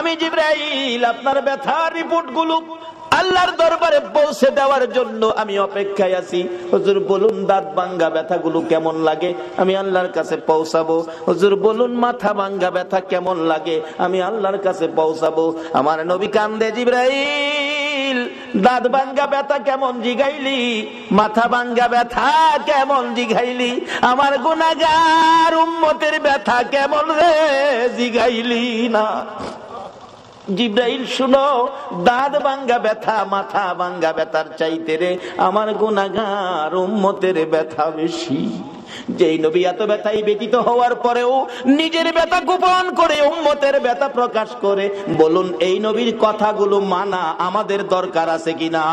আমি জিবরাইল আপনার ব্যথার রিপোর্টগুলো আল্লাহর দরবারে পৌঁছে দেওয়ার জন্য আমি অপেক্ষায় আছি। হুজুর বলুন দাঁত ভাঙ্গা ব্যথাগুলো কেমন লাগে, আমি আল্লাহর কাছে পৌঁছাবো। হুজুর বলুন মাথা ভাঙ্গা ব্যথা কেমন লাগে, আমি আল্লাহর কাছে পৌঁছাবো। আমার নবী কান্দে, জিবরাইল দাঁত ভাঙ্গা ব্যথা কেমন জিগাইলি, মাথা ভাঙ্গা ব্যথা কেমন জিগাইলি, আমার গুনাহগার উম্মতের ব্যথা কেমন রে জিগাইলি না। জিবরাইল শুনো, দাঁত ভাঙ্গা ব্যথা মাথা ভাঙ্গা ব্যথার চাইতে রে আমার গুনাহগার উম্মতের ব্যথা বেশি। যেই নবী এত ব্যথায় ব্যতীত হওয়ার পরেও নিজের ব্যথা গোপন করে উম্মতের ব্যথা প্রকাশ করে, বলুন এই নবীর কথাগুলো মানা আমাদের দরকার আছে কিনা?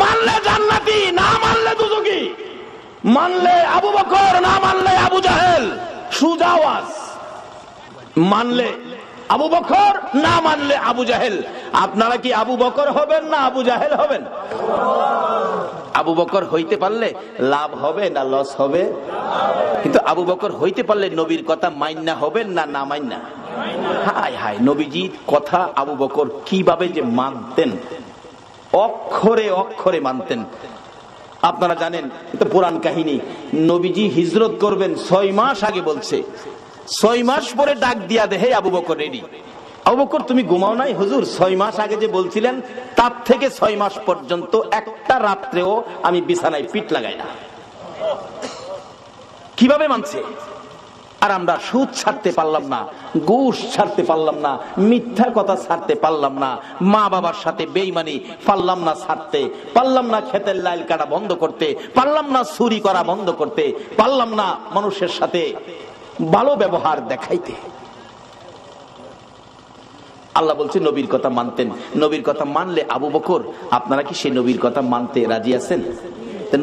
মানলে জান্নাতি, না মানলে দুজকি। মানলে আবু বকর, না মানলে আবু জাহেল। সোজা আওয়াজ। মানলে আবু বকর, না মানলে আবু জাহেল। আপনারা কি আবু বকর হবেন না আবু জাহেল হবেন? আবু বকর হইতে পারলে লাভ হবে না লস হবে? কিন্তু আবু বকর হইতে পারলে নবীর কথা মাইন্না হবেন না না মাইন্না? হায় হায়, নবীজির কথা আবু বকর কিভাবে যে মানতেন, অক্ষরে অক্ষরে মানতেন। আপনারা জানেন, এটা পুরাণ কাহিনী। নবীজি হিজরত করবেন 6 মাস আগে বলছে, 6 মাস পরে ডাক দিয়া দে, হে আবু বকর রেডি। আবু বকর তুমি ঘুমাও নাই? হুজুর 6 মাস আগে যে বলছিলেন তার থেকে 6 মাস পর্যন্ত একটা রাত্রেও আমি বিছানায় পিঠ লাগাই না। কিভাবে মানছে? আর আমরা সুদ ছাড়তে পারলাম না, ঘুষ ছাড়তে পারলাম না, মিথ্যা কথা ছাড়তে পারলাম না, মা বাবার সাথে বেঈমানি পারলাম না ছাড়তে, পারলাম না ক্ষেতের লাইল কাটা বন্ধ করতে, পারলাম না চুরি করা বন্ধ করতে, পারলাম না মানুষের সাথে ভালো ব্যবহার দেখাইতে। আল্লাহ বলছে নবীর কথা মানতেন। নবীর কথা মানলে আবু বকর, আপনারা কি সেই নবীর কথা মানতে রাজি আছেন?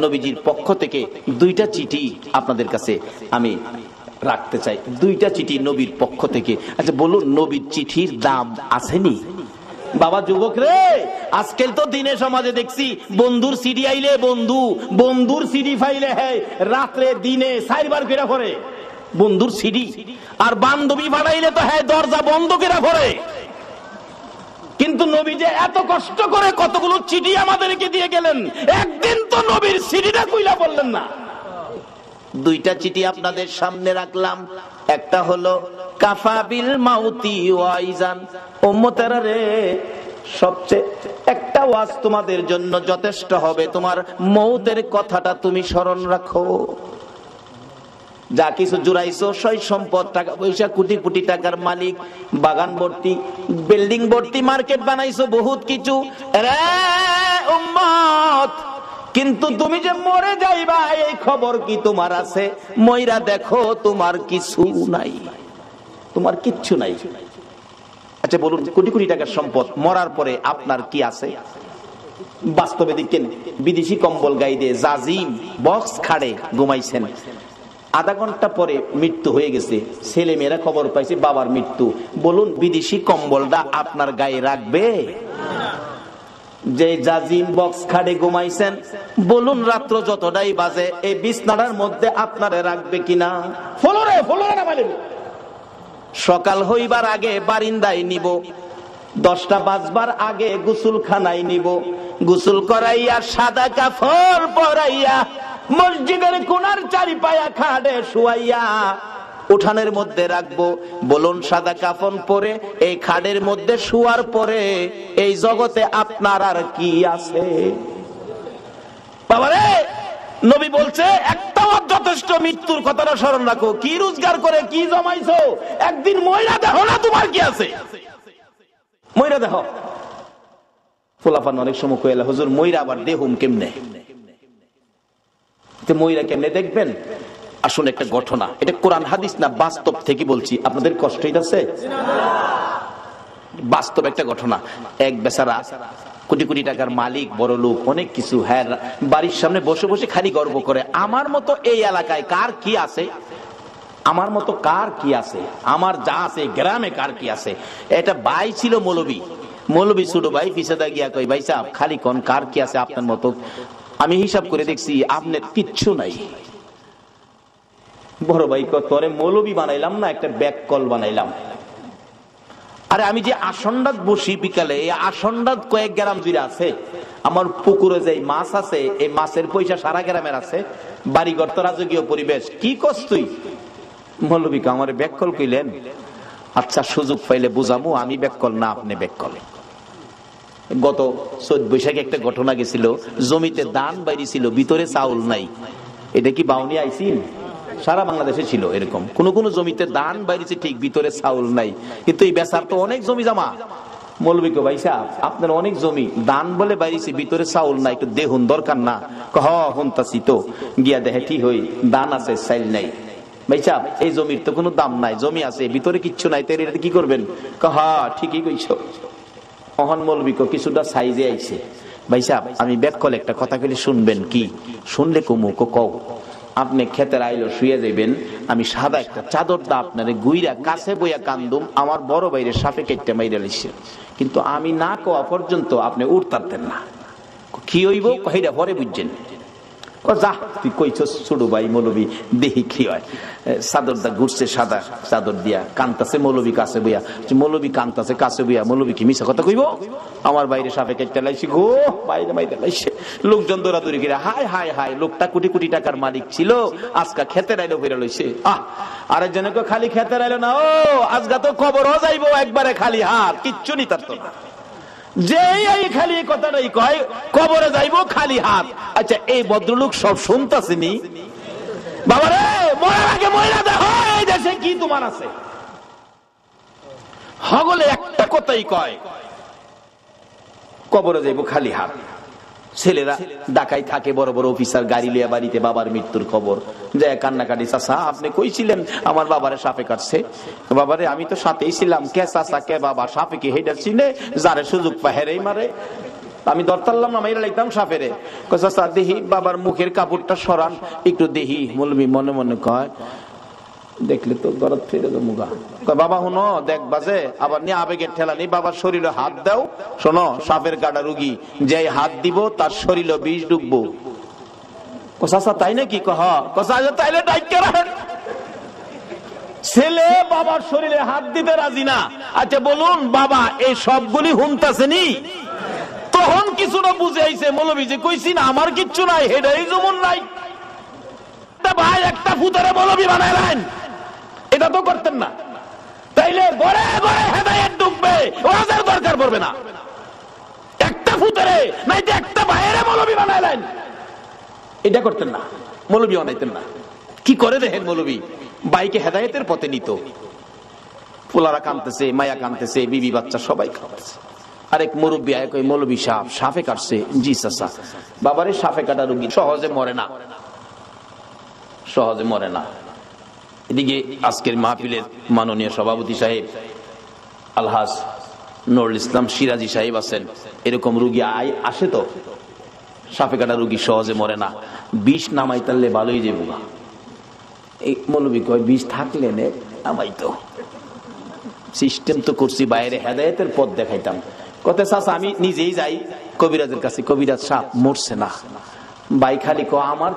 নবীজির পক্ষ থেকে 2টা চিঠি আপনাদের কাছে আমি রাখতে চাই, 2টা চিঠি নবীর পক্ষ থেকে। আচ্ছা বলুন, নবীর চিঠির দাম আসেনি? বাবা যুবক রে, আজকাল তো দিনে সমাজে দেখছি বন্ধুর সিডি আইলে বন্ধুর সিডি ফাইলে হ্যাঁ রাত্রে দিনে 4 বার করে পড়ে বন্ধুর সিডি, আর বান্ধবী ফাটাইলে তো হ্যাঁ দরজা বন্ধ করে পড়ে। কিন্তু নবী যে এত কষ্ট করে কতগুলো চিঠি আমাদেরকে দিয়ে গেলেন, একদিন তো নবীর সিডিটা কইলা বললেন না। 2টা চিঠি আপনাদের সামনে রাখলাম। একটা হলো কাফা বিল মাউতি ওয়াইজান, উম্মতেরা রে সবচেয়ে একটা ওয়াজ তোমাদের জন্য যথেষ্ট হবে, তোমার মৌতের কথাটা তুমি স্মরণ রাখো। যা কিছু জুড়াইছো, সয় সম্পদ, টাকা পয়সা, কোটি কোটি টাকার মালিক, বাগান ভর্তি, বিল্ডিং ভর্তি, মার্কেট বানাইছো, বহুত কিছু রে উম্মত, কিন্তু তুমি যে মরে যাইবা এই খবর কি তোমার আছে? মইরা দেখো তোমার কিছু নাই, তোমার কিচ্ছু নাই। আচ্ছা বলুন, কোটি কোটি টাকার সম্পদ, মরার পরে আপনার কি আছে? বাস্তবে দেখেন, বিদেশি কম্বল গায়ে দিয়ে জাজিম বক্স খাড়ে ঘুমাইছেন, আধা ঘন্টা পরে মৃত্যু হয়ে গেছে, ছেলে মেয়েরা খবর পাইছে বাবার মৃত্যু। বলুন বিদেশি কম্বলটা আপনার গায়ে রাখবে? যে জাজিম বক্স খাটে ঘুমাইছেন, বলুন রাত্র যতটাই বাজে এই বিছনাটার মধ্যে আপনারে রাখবে কিনা? ফলরে না বলে সকাল হইবার আগে বারিন্দায় নিব, 10টা বাজবার আগে গোসলখানায় নিব, গোসল করাইয়া সাদা কাপড় পরাইয়া মসজিদের কোণার চারিপায়া খাটে শুয়াইয়া উঠানের মধ্যে রাখবো। বলুন সাদা কাফন পরে এই খাটের মধ্যে শুয়ার পরে এই জগতে আপনার আর কি আছে? বাবারে, নবী বলছে একটা যথেষ্ট, মৃত্যুর কথাটা স্মরণ রাখো। কি রোজগার করে কি জমাইছো, একদিন ময়রা দেখো না তোমার কি আছে, ময়রা দেখো। ফুলাফান অনেক সময় কইলা হুজুর ময়রা আবার দেহুম কেমনে? ময়রা কেমনে দেখবেন? আসুন একটা ঘটনা, এটা কোরআন হাদিস না, বাস্তব থেকে বলছি, আপনাদের কষ্ট হইতাছে? বাস্তব একটা ঘটনা। এক বেচারা কোটি কোটি টাকার মালিক, বড় লোক, অনেক কিছু, হ্যাঁ বাড়ির সামনে বসে বসে খালি গর্ব করে, আমার মতো এই এলাকায় কার কি আছে, আমার মতো কার কি আছে, আমার যা আছে গ্রামে কার কি আছে। এটা ভাই ছিল মৌলবী ছোট ভাই, পিছাদা গিয়া কই ভাই সাহেব খালি কোন কার কি আছে আপনার মতো? আমি হিসাব করে দেখছি আপনার কিচ্ছু নাই। বড় ভাই তোরে মৌলবী বানাইলাম না, একটা ব্যাক কল বানাইলাম। আরে আমি যে আসনটাত বসি বিকালে, এই আসনটাত কয়েক গ্রাম জুড়ে আছে। আমার পুকুরে যে মাছ আছে, এই মাছের পয়সা সারা গ্রামের আছে। বাড়িঘর তো রাজকীয় পরিবেশ, কি কস তুই? মৌলবী আমার ব্যাককল কইলেন, আচ্ছা সুযোগ পাইলে বুঝামু, আমি ব্যাককল না আপনি ব্যাককল। গত 14 বৈশাখে একটা ঘটনা গেছিল, জমিতে ধান বাইরে ছিল, ভিতরে চাউল নাই। এটা কি বাউনি আইসিন? সারা বাংলাদেশে ছিল এরকম, কোন কোন জমিতে ধান বাইরেছে ঠিক, ভিতরে চাউল নাই। কিন্তু এই বেচার তো অনেক জমি জমা। মৌলবী কো ভাই সাহেব, আপনার অনেক জমি, ধান বলে বাইরেছে, ভিতরে চাউল নাই, একটু দেহুন দরকার না? হন্তাছি তো, গিয়া দেখে ঠিক হই ধান আছে চাইল নাই। ভাই সাহেব এই জমির তো কোনো দাম নাই, জমি আছে ভিতরে কিচ্ছু নাই, তাই এটা কি করবেন? ঠিকই কইছো। মহান মৌলবী কো কিছুটা সাইজে আইছে। ভাই সাহেব আমি ব্যাককল একটা কথা কইলে শুনবেন কি? শুনলে কুমু কও। আপনি ক্ষেতের আইলো শুয়ে যাবেন, আমি সাদা একটা চাদর দা আপনারে গুইরা কাছে বইয়া কান্দুম, আমার বড় বাইরে সাপে কেটে মাইরা লিছে, কিন্তু আমি না কোয়া পর্যন্ত আপনি উঠতারতেন না। কি হইব কহিরা পরে বুঝছেন। যা তুই কইছস ছোট ভাই মৌলবী, দেখি কি হয়। চাদর দা ঘুরছে, সাদা চাদর দিয়া কান্তাছে মৌলবী কাছে বইয়া। মৌলবী কান্তাছে কাছে বইয়া, মৌলবী কি মিছা কথা কইব? আমার বাইরে সাপে কেটে লাইছি গো, বাইরে বাইরে লাইছে। লোকজন দৌড়াদৌড়ি করে, হায় হায় হায়, লোকটা কোটি কোটি টাকার মালিক ছিল, আজকা খেতে রাইলো ফিরে লইছে। আরেকজনে খালি খেতে রাইলো না, ও আজকা তো খবরও যাইবো একবারে খালি হাত, কিচ্ছু নি তার তো না। যে এই খালি কথাটাই কয়, কবরে যাইবো খালি হাত। আচ্ছা এই ভদ্রলোক সব শুনতাছেনি? বাবারে মরার আগে ময়রা দেখো এই দেশে কি তোমার আছে। হগলে একটা কথাই কয়, কবরে যাইবো খালি হাত। ছেলেরা ঢাকায় থাকে, বড় বড় অফিসার, গাড়ি লিয়া বাড়িতে বাবার মৃত্যুর খবর যায় কান্নাকাটি। চাচা আপনি কইছিলেন আমার বাবারে সাপে কাটছে। বাবারে আমি তো সাথেই ছিলাম। কে চাচা কে বাবা, সাপে কি হেডার চিনে? যারে সুযোগ পায় হেরেই মারে। আমি দরতারলাম না, মাইরা লাগতাম সাপেরে। চাচা দেহি বাবার মুখের কাপড়টা সরান একটু দেহি। মৌলবী মনে মনে কয়, দেখলে তো গরত ফিরে মুগা। বাবা হুনো দেখ বাজে, আবার নিয়ে আবেগের ঠেলা নেই, বাবার শরীরে হাত দাও। শোনো সাপের কাটা রুগী, যে হাত দিব তার শরীরে বিষ ডুববো। চাচা তাই নাকি? তাইলে ছেলে বাবার শরীরে হাত দিতে রাজি না। আচ্ছা বলুন বাবা এই সবগুলি হুনতাছেনি? তখন কিছুটা বুঝে আইছে মৌলবী যে কইছি না আমার কিচ্ছু নাই, হেডাই যেমন নাই। ভাই একটা ফুতারে মৌলবী বানাইলেন, এটা তো করতেন না। তাইলে ঘরে ঘরে হেদায়েত ঢুকবে, ওয়াজের দরকার পড়বে না। একটা ফুতারে নাই যে একটা বাইরে মৌলবী বানাইলেন, এটা করতেন না, মৌলবী বানাইতেন না। কি করে দেখেন মৌলবী বাইকে হেদায়েতের পথে নিত। পোলারা কাঁদতেছে, মায়া কাঁদতেছে, বিবি বাচ্চা সবাই কাঁদতেছে। আরেক মুরব্বী আয় কই, মৌলবী সাহেব সাপে কাটছে। জি চাচা। বাবারে সাপে কাটা রোগী সহজে মরে না, সহজে মরে না। এদিকে আজকের মাহফিলের মাননীয় সভাপতি সাহেব আলহাজ নুরুল ইসলাম সিরাজি সাহেব আছেন। এরকম রোগী আসে তো, সাপে কাটা রোগী সহজে মরে না, বিষ নামাই তাহলে ভালোই যাবো। এই মৌলবী কয় বিষ থাকলে নে নামাই তো, সিস্টেম তো করছি, বাইরে হেদায়েতের পথ দেখাইতাম। কথা চাচা আমি নিজেই যাই কবিরাজের কাছে, কবিরাজ সাপ মরছে না। বাই খালি আমার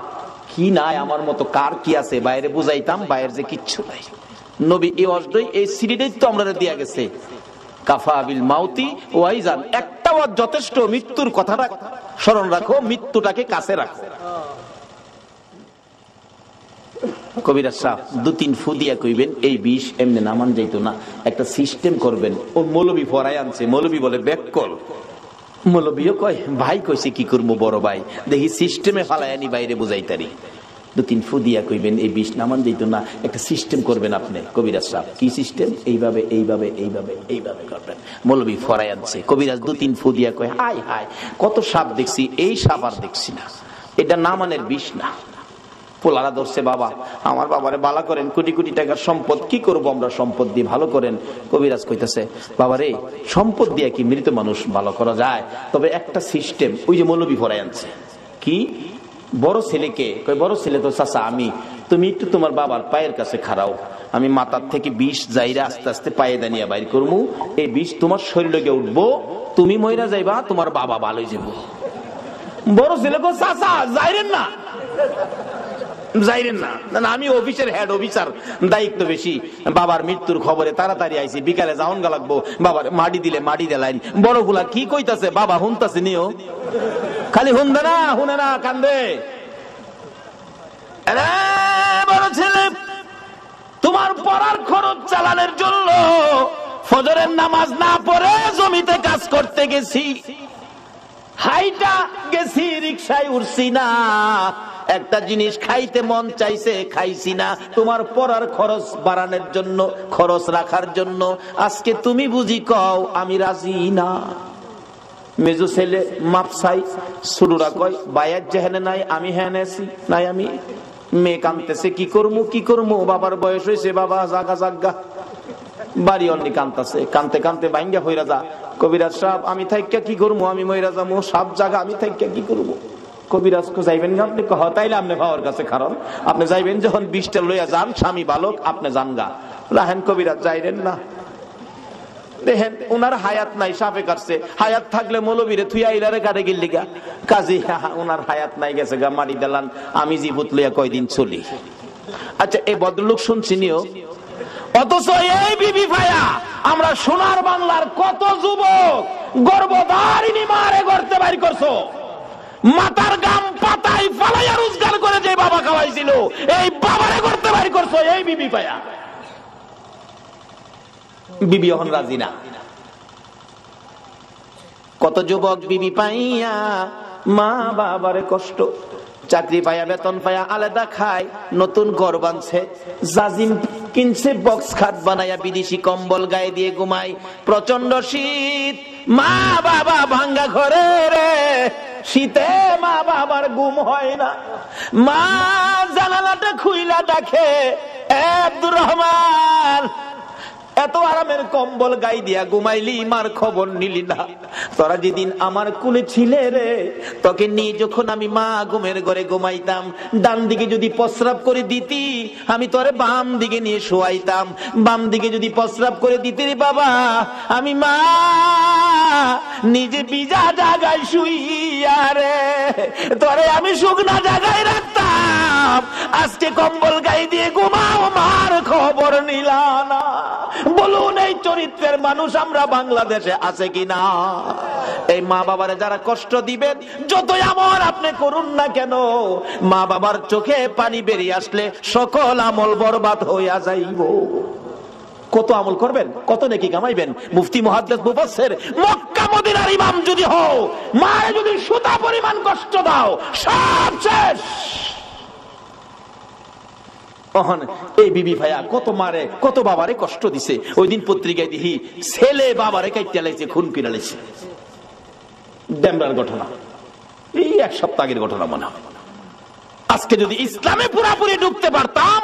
কি নাই, আমার মতো কার কি আছে, বাইরে বুঝাইতাম বাইরের যে কিচ্ছু নাই। নবী এই অজদই এই সিরিজটাই তো আমরা দিয়া গেছে, কাফা বিল মাউতি ওয়াইজান, একটা ওয়াজ যথেষ্ট। মৃত্যুর কথাটা স্মরণ রাখো, মৃত্যুটাকে কাছে রাখো। কবিরাজ সাহেব 2-3 ফু দিয়া কইবেন এই বিষ এমনি নামান যাইতো না, একটা সিস্টেম করবেন। ও মৌলবী ফরাই আনছে, মৌলবী বলে ব্যাককল। মৌলবীও কয় ভাই কইছে কি করবো বড় ভাই, দেখি সিস্টেমে ফালাই আনি বাইরে বুঝাইতারি। 2-3 ফু দিয়া কইবেন এই বিষ নামান যাইতো না, একটা সিস্টেম করবেন আপনি। কবিরাজ সাহেব কি সিস্টেম? এইভাবে এইভাবে এইভাবে এইভাবে করবেন। মৌলবী ফরাই আনছে, কবিরাজ 2-3 ফু দিয়া কয় হাই হাই কত সাপ দেখছি, এই সাপ আর দেখছি না, এটা নামানের বিষ না। পোলারা ধরছে, বাবা আমার বাবারে বালা করেন, কোটি কোটি টাকার সম্পদ, কি করবো আমরা সম্পদ দিয়ে, ভালো করেন। কবিরাজ কইতেছে, বাবারে সম্পদ দিয়ে কি মৃত মানুষ ভালো করা যায়? তবে একটা সিস্টেম, ওই যে মৌলবী ফরাই আনছে। কি? বড় ছেলেকে কই, বড় ছেলে তো চাচা আমি, তুমি একটু তোমার বাবার পায়ের কাছে খাড়াও, আমি মাথার থেকে বিষ যাইরা আস্তে আস্তে পায়ে দানিয়া বাইর করবো, এই বিষ তোমার শরীরে গিয়ে উঠবো, তুমি মইরা যাইবা, তোমার বাবা ভালোই যাবো। বড় ছেলে কো চাচা যাইরেন না, যাইরেন না। না আমি অফিসের হেড অফিসার, দায়িত্ব বেশি। বাবার মৃত্যুর খবরে তাড়াতাড়ি আইছি, বিকালে যাওন গা লাগবো। বাবার মাটি দিলে মাটি দেলাইন। বড় গুলা কি কইতাছে বাবা হুনতাছে নিও, খালি হুনদে না, হুনে না, কান্দে। বড় ছেলে, তোমার পড়ার খরচ চালানোর জন্য ফজরের নামাজ না পড়ে জমিতে কাজ করতে গেছি, হাইটা গেছি, রিকশায় উঠছি না, একটা জিনিস খাইতে মন চাইছে খাইছি না, তোমার পড়ার খরচ বাড়ানোর জন্য, খরচ রাখার জন্য। আজকে তুমি বুঝি কও আমি রাজি না। মেজু ছেলে মাপসাই, শুরুরা কয় বায়াত যেহেনে নাই আমি হ্যাঁ নেছি নাই আমি। মেয়ে কাঁদতেছে, কি করবো কি করবো, বাবার বয়স হয়েছে, বাবা জাগা জাগা। বাড়ি অন্যি কাঁদতেছে, কানতে কানতে ভাঙ্গা হইরা যা। কবিরাজ সাহেব আমি থাইকা কি করবো, আমি মইরা যাবো, সব জায়গা আমি থাইকা কি করবো। কবিরাজ যাইবেন আপনি, তাইলে আপনি ভাওয়ার কাছে, কারণ আপনি যাইবেন যখন 20টা লইয়া যান, স্বামী বালক, আপনি যান গা। রাহেন কবিরাজ যাইরেন না, দেখেন ওনার হায়াত নাই, সাপে কাটছে। হায়াত থাকলে মৌলবীরে থুইয়া ইলারে কাটে গেল লিগা, কাজী ওনার হায়াত নাই, গেছে গা মারি দিলান, আমি জীবত লইয়া কয়দিন চলি। আচ্ছা এই ভদ্রলোক শুনছি নিও, অথচ এই বিবি ভাইয়া আমরা সোনার বাংলার কত যুবক গর্ভধারিণী মারে গর্তে বাইর করছো, মাথার গাম পাতায় ফালাইয়া রোজগার করে যে বাবা খাওয়াইছিল, এই বাবারে গর্তে বাইর করছো এই বিবি ভাইয়া। বিবি এখন রাজি না। কত যুবক বিবি পাইয়া মা বাবারে কষ্ট, চাকরি পাইয়া বেতন পাইয়া আলাদা খায়, নতুন ঘর বানছে, জাজিম কিনছে, বক্স খাট বানাইয়া বিদেশি কম্বল গায়ে দিয়ে ঘুমায়, প্রচন্ড শীত, মা বাবা ভাঙ্গা ঘরে রে, শীতে মা বাবার ঘুম হয় না। মা জানালাটা খুইলা দেখে, আব্দুর রহমান এত আরামের কম্বল গাই দিয়া ঘুমাইলি, মার খবর নিলি না। তোরা যেদিন আমার কুলে ছিলে রে, তোকে নিয়ে যখন আমি মা ঘুমের ঘরে ঘুমাইতাম, ডান দিকে যদি প্রস্রাব করে দিতি, আমি তোরে বাম দিকে নিয়ে শোয়াইতাম, বাম দিকে যদি প্রস্রাব করে দিতি রে বাবা, আমি মা নিজে ভিজা জায়গায় শুইয়া রে তোরে আমি শুকনা জায়গায় রাখতাম। আজকে কম্বল গাই দিয়ে ঘুমাও, মার খবর নিলা না। বলুন এই চরিত্রের মানুষ আমরা বাংলাদেশে আছে কিনা? এই মা বাবারে যারা কষ্ট দিবেন, যতই আমল আপনি করুন না কেন, মা বাবার চোখে পানি বেরিয়ে আসলে সকল আমল বরবাদ হইয়া যাইব। কত আমল করবেন, কত নেকি কামাইবেন। মুফতি মুহাদ্দিস মুফাসসির মক্কা মদিনার ইমাম যদি হও, মায়ে যদি সুতা পরিমাণ কষ্ট দাও, সব শেষ। এই বিবি ভাইয়া কত মারে, কত বাবারে কষ্ট দিছে। ওই দিন পত্রিকায় দেখি ছেলে বাবারে কাইতে লাইছে, খুন করে লাইছে। ডেমরার ঘটনা, এই এক সপ্তাহ আগের ঘটনা মনে হয়। আজকে যদি ইসলামে পুরাপুরি ঢুকতে পারতাম,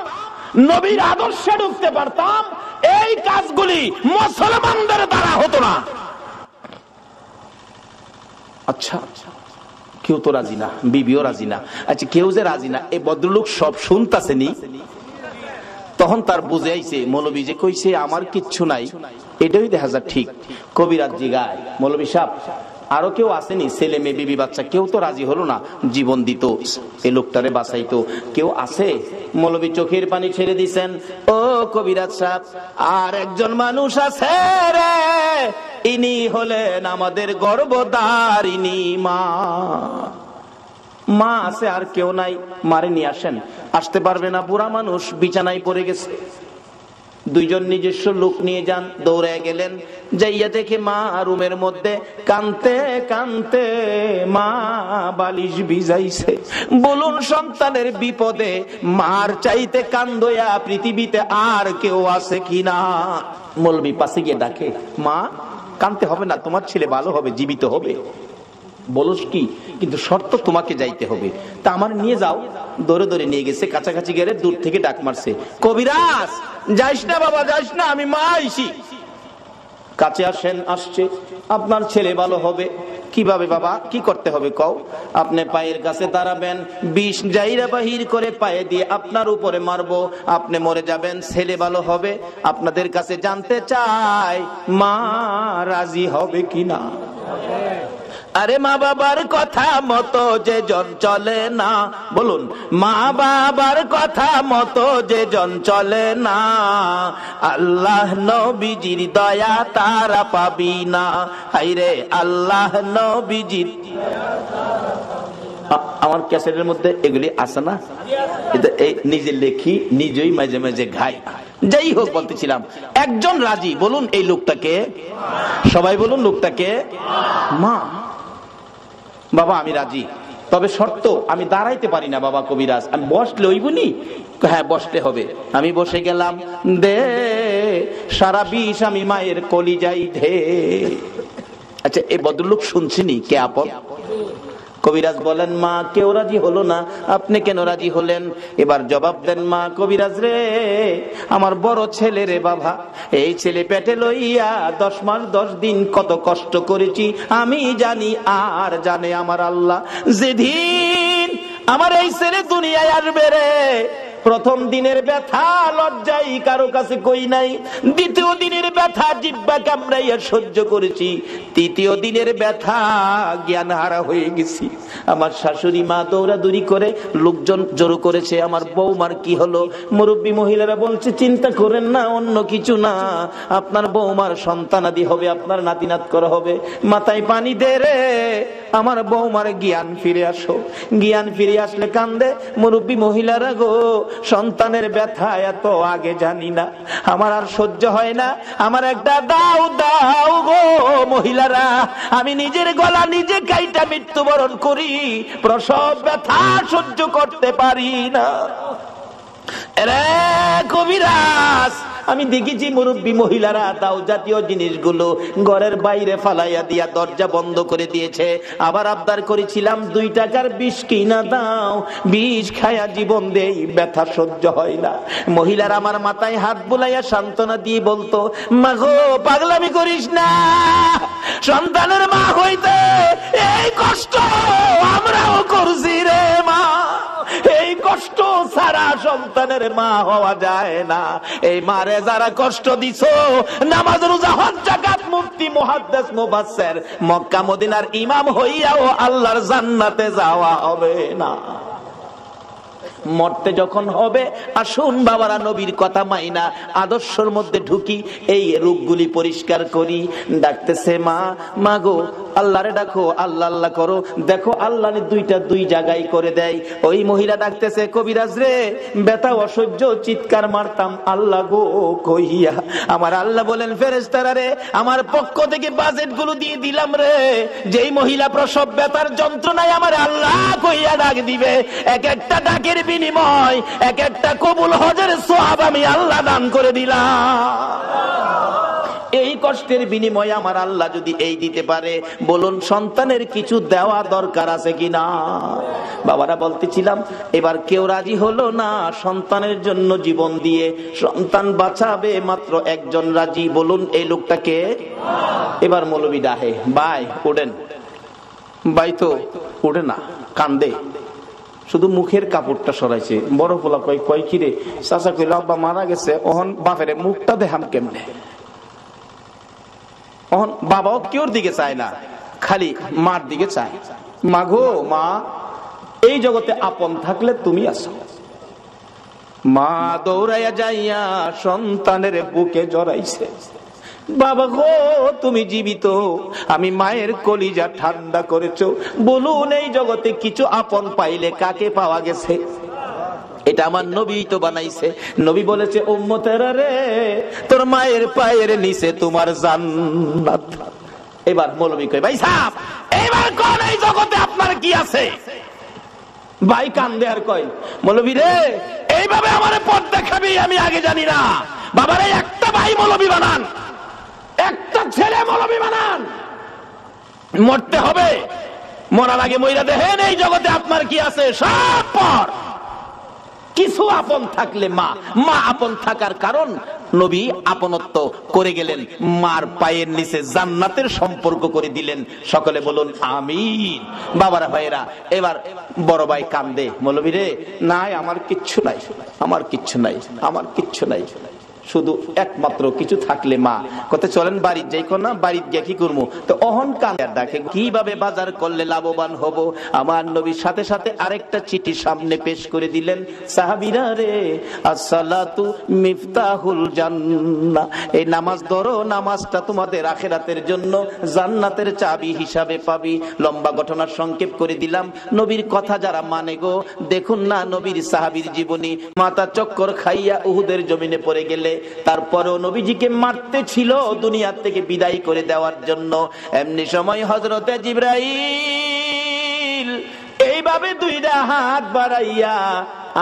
নবীর আদর্শে ঢুকতে পারতাম, এই কাজগুলি মুসলমানদের দ্বারা হতো না। আচ্ছা কেউ তো রাজি না, বিবিও রাজি না। আচ্ছা কেউ যে রাজি না, এই ভদ্রলোক সব শুনতাছেনি, তখন তার বুঝে আইছে মৌলবী যে কইছে আমার কিচ্ছু নাই, এটাই দেখা যায় ঠিক। কবিরাজ জিগায়, মৌলবী সাহেব আরো কেউ আসেনি, ছেলে মেয়ে বিবি বাচ্চা, কেউ তো রাজি হলো না, জীবন দিত, এই লোকটারে বাঁচাইতো, কেউ আছে? মৌলবী চোখের পানি ছেড়ে দিছেন, ও কবিরাজ সাহেব আর একজন মানুষ আছে রে, ইনি হলেন আমাদের গর্ভধারিণী মা। মা আছে আর কেউ নাই, মারে নিয়ে আসেন। আসতে পারবে না, বুড়া মানুষ বিছানায় পড়ে গেছে। দুইজন নিজস্ব লোক নিয়ে যান, দৌড়ে গেলেন, যাইয়া দেখে মা রুমের মধ্যে কানতে কানতে মা বালিশ ভিজাইছে। বলুন সন্তানের বিপদে মার চাইতে কান্দয়া পৃথিবীতে আর কেউ আছে কিনা? মৌলবী পাশে গিয়ে ডাকে, মা কানতে হবে না, তোমার ছেলে ভালো হবে, জীবিত হবে। বলস কি, কিন্তু শর্ত তোমাকে যাইতে হবে। তা আমার নিয়ে যাও। দৌড়ে দৌড়ে নিয়ে গেছে, কাছাকাছি গেলে দূর থেকে ডাক মারছে, কবিরাজ যাইস না বাবা, যাইস না, আমি মা আইছি। কাছে আসেন, আসছে, আপনার ছেলে ভালো হবে। কিভাবে বাবা, কি করতে হবে কও? আপনি পায়ের কাছে দাঁড়াবেন, বিষ জাইরা বাহির করে পায়ে দিয়ে আপনার উপরে মারবো, আপনি মরে যাবেন, ছেলে ভালো হবে। আপনাদের কাছে জানতে চাই মা রাজি হবে কিনা? আরে মা বাবার কথা মতো যে জন চলে না, বলুন মা বাবার কথা মতো যে জন চলে না, আল্লাহ নবীজির দয়া তারা পাবি না। হায়রে আল্লাহ নবীজির, আমার ক্যাসেটের মধ্যে এগুলি আছে না, নিজে লেখি নিজেই মাঝে মাঝে ঘাই। যাই হোক, বলতেছিলাম একজন রাজি, বলুন এই লোকটাকে, সবাই বলুন লোকটাকে মা। বাবা আমি রাজি, তবে শর্ত আমি দাঁড়াইতে পারি না বাবা কবিরাজ, আমি বসলে ওইবুনি। হ্যাঁ বসতে হবে। আমি বসে গেলাম, দে সারা বিষ আমি মায়ের কলিজাই ধে। আচ্ছা এই ভদ্রলোক শুনছিনি কে আপন? কবিরাজ বলেন মা কেউ রাজি হলো না, আপনি কেন রাজি হলেন? এবার জবাব দেন মা কবিরাজ রে, আমার বড় ছেলে রে বাবা, এই ছেলে পেটে লইয়া 10 মাস 10 দিন কত কষ্ট করেছি আমি জানি, আর জানে আমার আল্লাহ। যেদিন আমার এই ছেলে দুনিয়ায় আসবে রে, প্রথম দিনের ব্যথা লজ্জাই কারো কাছে কই নাই, দ্বিতীয় দিনের ব্যথা জিহ্বা কামড়াইয়া সহ্য করেছি, তৃতীয় দিনের ব্যথা জ্ঞান হারা হয়ে গেছি। আমার শাশুড়ি মা দৌড়াদৌড়ি করে লোকজন জড়ো করেছে, আমার বৌমার কি হলো? মুরব্বী মহিলারা বলছে চিন্তা করেন না, অন্য কিছু না, আপনার বৌমার সন্তানাদি হবে, আপনার নাতিনাত করা হবে। মাথায় পানি দে রে, আমার বৌমার জ্ঞান ফিরে আসো। জ্ঞান ফিরে আসলে কান্দে মুরব্বী মহিলারা, গো সন্তানের ব্যথা এত আগে জানি না, আমার আর সহ্য হয় না, আমার একটা দাও দাও গো মহিলারা, আমি নিজের গলা নিজে কাইটা মৃত্যুবরণ করি, প্রসব ব্যথা সহ্য করতে পারি না। রে কবিরাজ, আমি দেখেছি মুরব্বী মহিলারা দাও জাতীয় জিনিসগুলো ঘরের বাইরে ফালাইয়া দিয়া দরজা বন্ধ করে দিয়েছে। আবার আবদার করেছিলাম 2 টাকার বিষ কিনা দাও, বিষ খায়া জীবন দেই, ব্যথা সহ্য হয় না। মহিলারা আমার মাথায় হাত বুলাইয়া সান্ত্বনা দিয়ে বলতো, মা গো পাগলামি করিস না, সন্তানের মা হইতে এই কষ্ট আমরাও করছি রে মা, এই কষ্ট ছাড়া সন্তানের মা হওয়া যায় না। এই মারে যারা কষ্ট দিছো, নামাজ রোজা হজ যাকাত মুফতি মুহাদ্দিস মুফাসসির মক্কা মদিনার ইমাম হইয়াও আল্লাহর জান্নাতে যাওয়া হবে না। মরতে যখন হবে, আসুন বাবারা নবীর কথা মাইনা আদর্শের মধ্যে ঢুকি, এই রোগগুলি পরিষ্কার করি। ডাকতেছে মা, মা গো আল্লাহরে ডাকো, আল্লাহ আল্লাহ করো, দেখো আল্লাহ 2টা 2 জায়গায় করে দেয়। ওই মহিলা ডাকতেছে কবিরাজ রে, ব্যথা অসহ্য চিৎকার মারতাম আল্লাহ গো কইয়া, আমার আল্লাহ বলেন ফেরেশতারা রে, আমার পক্ষ থেকে বাজেট গুলো দিয়ে দিলাম রে, যেই মহিলা প্রসব ব্যথার যন্ত্রণায় আমার আল্লাহ কইয়া ডাক দিবে, এক একটা ডাকের বিনিময় এক একটা কবুল হজের সওয়াব আমি আল্লাহ দান করে দিলাম। এই কষ্টের বিনিময়ে আমার আল্লাহ যদি এই দিতে পারে, বলুন সন্তানের কিছু দেওয়া দরকার আছে কিনা? বাবারা বলতেছিলাম এবার কেউ রাজি হলো না সন্তানের জন্য জীবন দিয়ে, সন্তান বাঁচাবে মাত্র একজন রাজি, বলুন এই লোকটাকে। এবার মৌলবী ডাহে, ভাই ওঠেন, ভাই তো ওঠে না, কান্দে, শুধু মুখের কাপড়টা সরাইছে। বড় পোলা কয় কয় কিরে? চাচা কইল আব্বা মারা গেছে, ওহন বাপের মুখটা দেখাম কেমনে? ওহন বাবাও কেউর দিকে চায় না, খালি মার দিকে চায়। মা গো মা, এই জগতে আপন থাকলে তুমি আছো। মা দৌড়াইয়া যাইয়া সন্তানের বুকে জড়াইছে, বাবা গো তুমি জীবিত, আমি মায়ের কলিজা ঠান্ডা করেছো। বলুন এই জগতে কিছু আপন পাইলে কাকে পাওয়া গেছে? এটা আমার নবী তো বানাইছে। নবী বলেছে উম্মতেরা রে, তোর মায়ের পায়ের নিচে তোমার জান্নাত। এবার মৌলবী কয় ভাই সাহেব, এবার কোন এই জগতে আপনার কি আছে? ভাই কান্দে আর কয় মৌলবী রে, এইভাবে আমার পথ দেখাবি আমি আগে জানি না। বাবারে একটা ভাই মৌলবী বানান, একটা ছেলে মৌলবী বানান, মরতে হবে, মরার আগে মইরা দেখেন এই জগতে আপনার কি আছে। সব পর কিছু আপন থাকলে মা, মা আপন থাকার কারণ নবী আপনত্ব করে গেলেন, মার পায়ের নিচে জান্নাতের সম্পর্ক করে দিলেন। সকলে বলুন আমিন। বাবারা ভাইরা, এবার বড় ভাই কান্দে, মৌলবী রে নাই আমার কিচ্ছু নাই, আমার কিচ্ছু নাই, আমার কিচ্ছু নাই। শুধু একমাত্র কিছু থাকলে মা কত চলেন বাড়ির যাই না, বাড়ির গিয়ে কি করবো, তো অহন কান্দার ডাকে কিভাবে বাজার করলে লাভবান হব। আমার নবীর সাথে সাথে আরেকটা চিঠি সামনে পেশ করে দিলেন, সাহাবীরা রে, আসসালাতু মিফতাহুল জান্নাহ, এই নামাজ ধরো, নামাজটা তোমাদের আখিরাতের জন্য জান্নাতের চাবি হিসাবে পাবি। লম্বা ঘটনার সংক্ষেপ করে দিলাম। নবীর কথা যারা মানে গো, দেখুন না নবীর সাহাবীর জীবনী, মাথা চক্কর খাইয়া উহুদের জমিনে পড়ে গেলে তারপরেও নবীজিকে মারতে ছিল দুনিয়া থেকে বিদায় করে দেওয়ার জন্য। এমনি সময় হযরতে জিবরাইল এইভাবে দুইটা হাত বাড়াইয়া